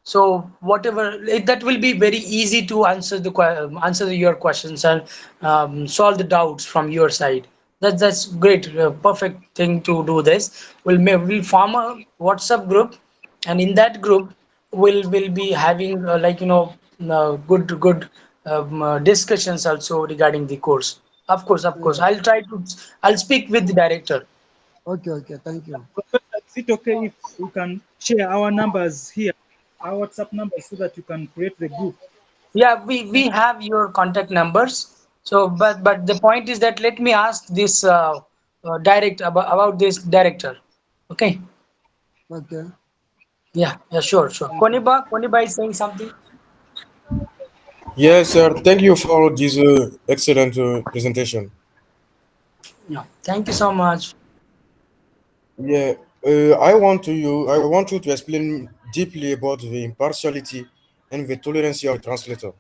So whatever that will be very easy to answer answer your questions, and solve the doubts from your side. That's great, perfect thing to do this. We'll form a WhatsApp group, and in that group, we'll be having good discussions also regarding the course. Of course, Yeah. I'll speak with the director. Okay, okay. Thank you. Professor, is it okay if we can share our numbers here, our WhatsApp numbers, so that you can create the group? Yeah, we have your contact numbers. So, but the point is that let me ask this about this director. Okay. Okay. Yeah, yeah, sure. Thank you. Koniba is saying something. Yes, sir. Thank you for this excellent presentation. Yeah, thank you so much. Yeah, I want you to explain deeply about the impartiality and the tolerance of a translator,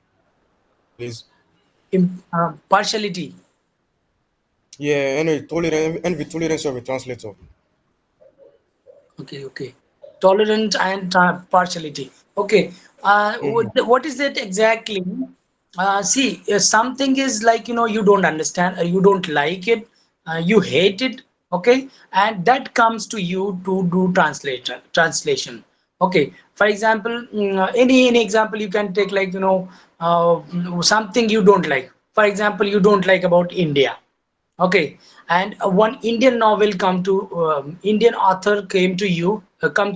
please. Partiality. Yeah, and the tolerance of a translator. Okay. Tolerant and partiality. Okay. Mm-hmm. What is that exactly? See, something is like, you don't understand, you don't like it, you hate it. Okay. And that comes to you to do translation. Okay. For example, any example you can take, like, something you don't like. For example, you don't like about India. Okay, and one Indian novel come to Indian author come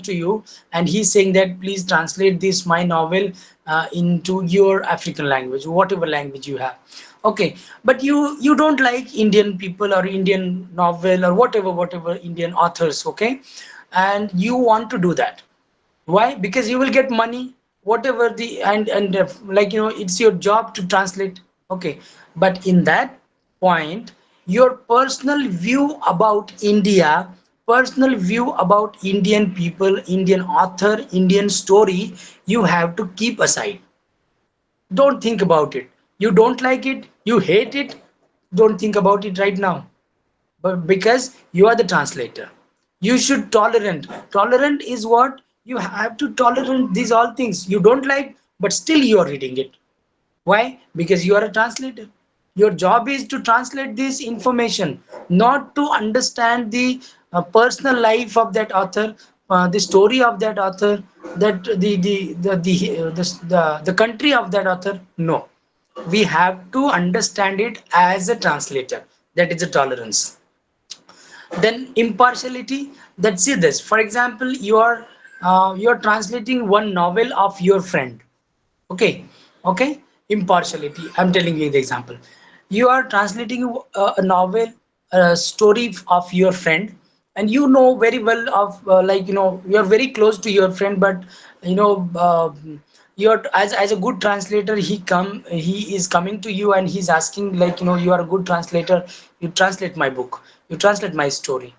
to you, and he's saying that please translate this my novel into your African language, whatever language you have. Okay, but you don't like Indian people or Indian novel or whatever Indian authors. Okay, and you want to do that. Why? Because you will get money, whatever the and like, it's your job to translate. Okay, but in that point, your personal view about India, personal view about Indian people, Indian author, Indian story, you have to keep aside. Don't think about it. You don't like it, you hate it. Don't think about it right now, but because you are the translator, you should tolerant is what you have to tolerate these all things you don't like, but still you are reading it. Why? Because you are a translator. Your job is to translate this information, not to understand the personal life of that author, the story of that author, that the country of that author. No, we have to understand it as a translator. That is a tolerance. Then impartiality, let's see this. For example, you are translating one novel of your friend. Okay. Impartiality, I'm telling you the example. You are translating a novel, a story of your friend, and you know very well of like, you are very close to your friend, but you know you're as a good translator, he is coming to you and he's asking, like, you are a good translator, you translate my book, you translate my story.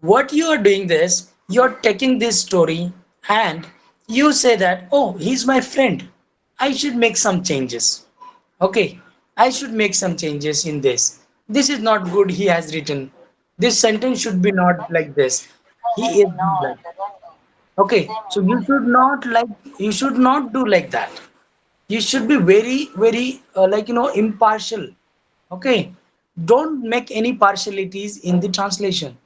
What you are doing this, you're taking this story and you say that, oh, he's my friend, I should make some changes. Okay, I should make some changes in this. This is not good, he has written. This sentence should be not like this. He is not like. Okay, so you should not do like that. You should be very like, impartial. Okay, don't make any partialities in the translation.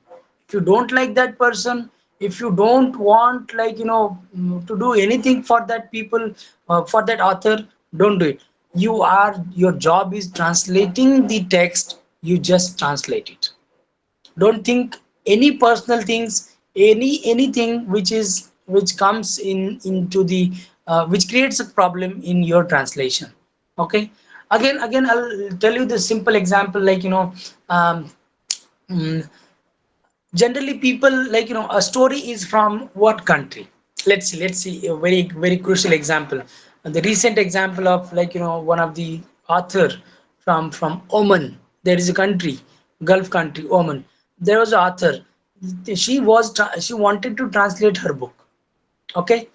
If you don't like that person, if you don't want, like, to do anything for that people, for that author, don't do it. Your job is translating the text, you just translate it. Don't think any personal things, anything which comes into the which creates a problem in your translation. Okay, again I'll tell you the simple example, like, um, mm, generally people, like, a story is from what country. Let's see a very crucial example. The recent example of, like, one of the author from Oman. There is a country, Gulf country, Oman. There was an author. She wanted to translate her book. Okay,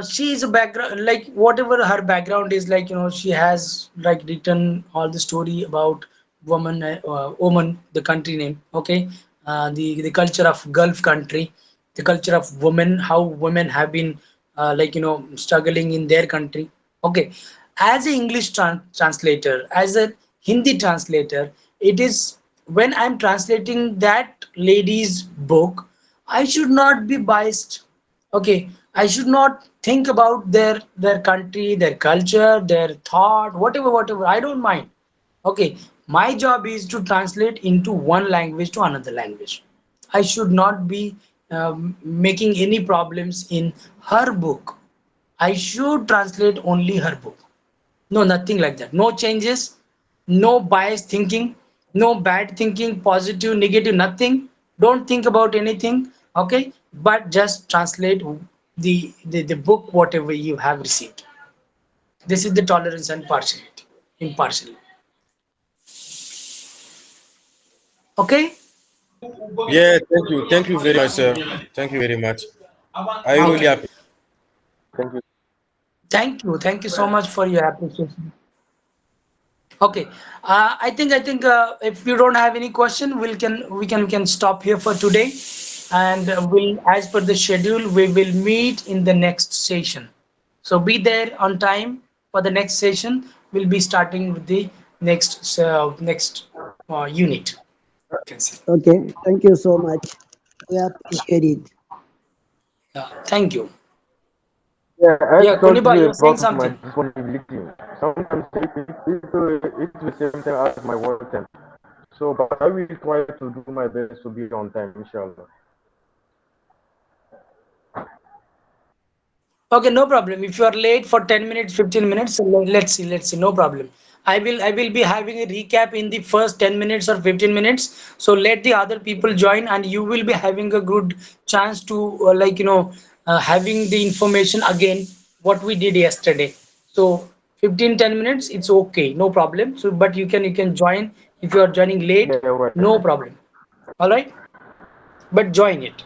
she is a background, like, whatever her background is, like, she has, like, written all the story about woman, Oman, the country name. Okay, the culture of Gulf country, the culture of women, how women have been like, struggling in their country. Okay, as a English translator, as a Hindi translator, it is when I'm translating that lady's book, I should not be biased. Okay, I should not think about their country, their culture, their thought, whatever. I don't mind. Okay, my job is to translate into one language to another language. I should not be making any problems in her book. I should translate only her book. No, nothing like that. No changes, no biased thinking, no bad thinking, positive, negative, nothing. Don't think about anything, okay? But just translate the book, whatever you have received. This is the tolerance and partiality, impartiality. Okay? Yeah, thank you very much, sir. Thank you very much. I really Okay. appreciate. Thank you. Thank you so much for your appreciation. Okay, I think if you don't have any question, we can stop here for today, and we'll as per the schedule we will meet in the next session. So be there on time for the next session. We'll be starting with the next unit. You can say. Okay, thank you so much. We appreciate it. Thank you. Yeah, I Yeah, told Kuniba, you you're saying about my something. disponibility. Sometimes it's the same time as my work time. So, but I will try to do my best to be on time, inshallah. Okay, no problem. If you are late for 10 minutes, 15 minutes, so let's see, no problem. I will be having a recap in the first 10 minutes or 15 minutes. So let the other people join, and you will be having a good chance to having the information again what we did yesterday. So 15-10 minutes, it's okay, no problem. So but you can join if you are joining Yeah, late, right. no problem. All right, but join it.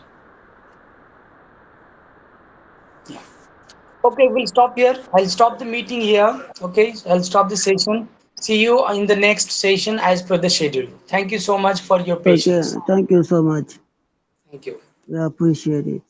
Okay, we'll stop here. I'll stop the meeting here. Okay, I'll stop the session. See you in the next session as per the schedule. Thank you so much for your Okay, patience. thank you so much. Thank you. We appreciate it.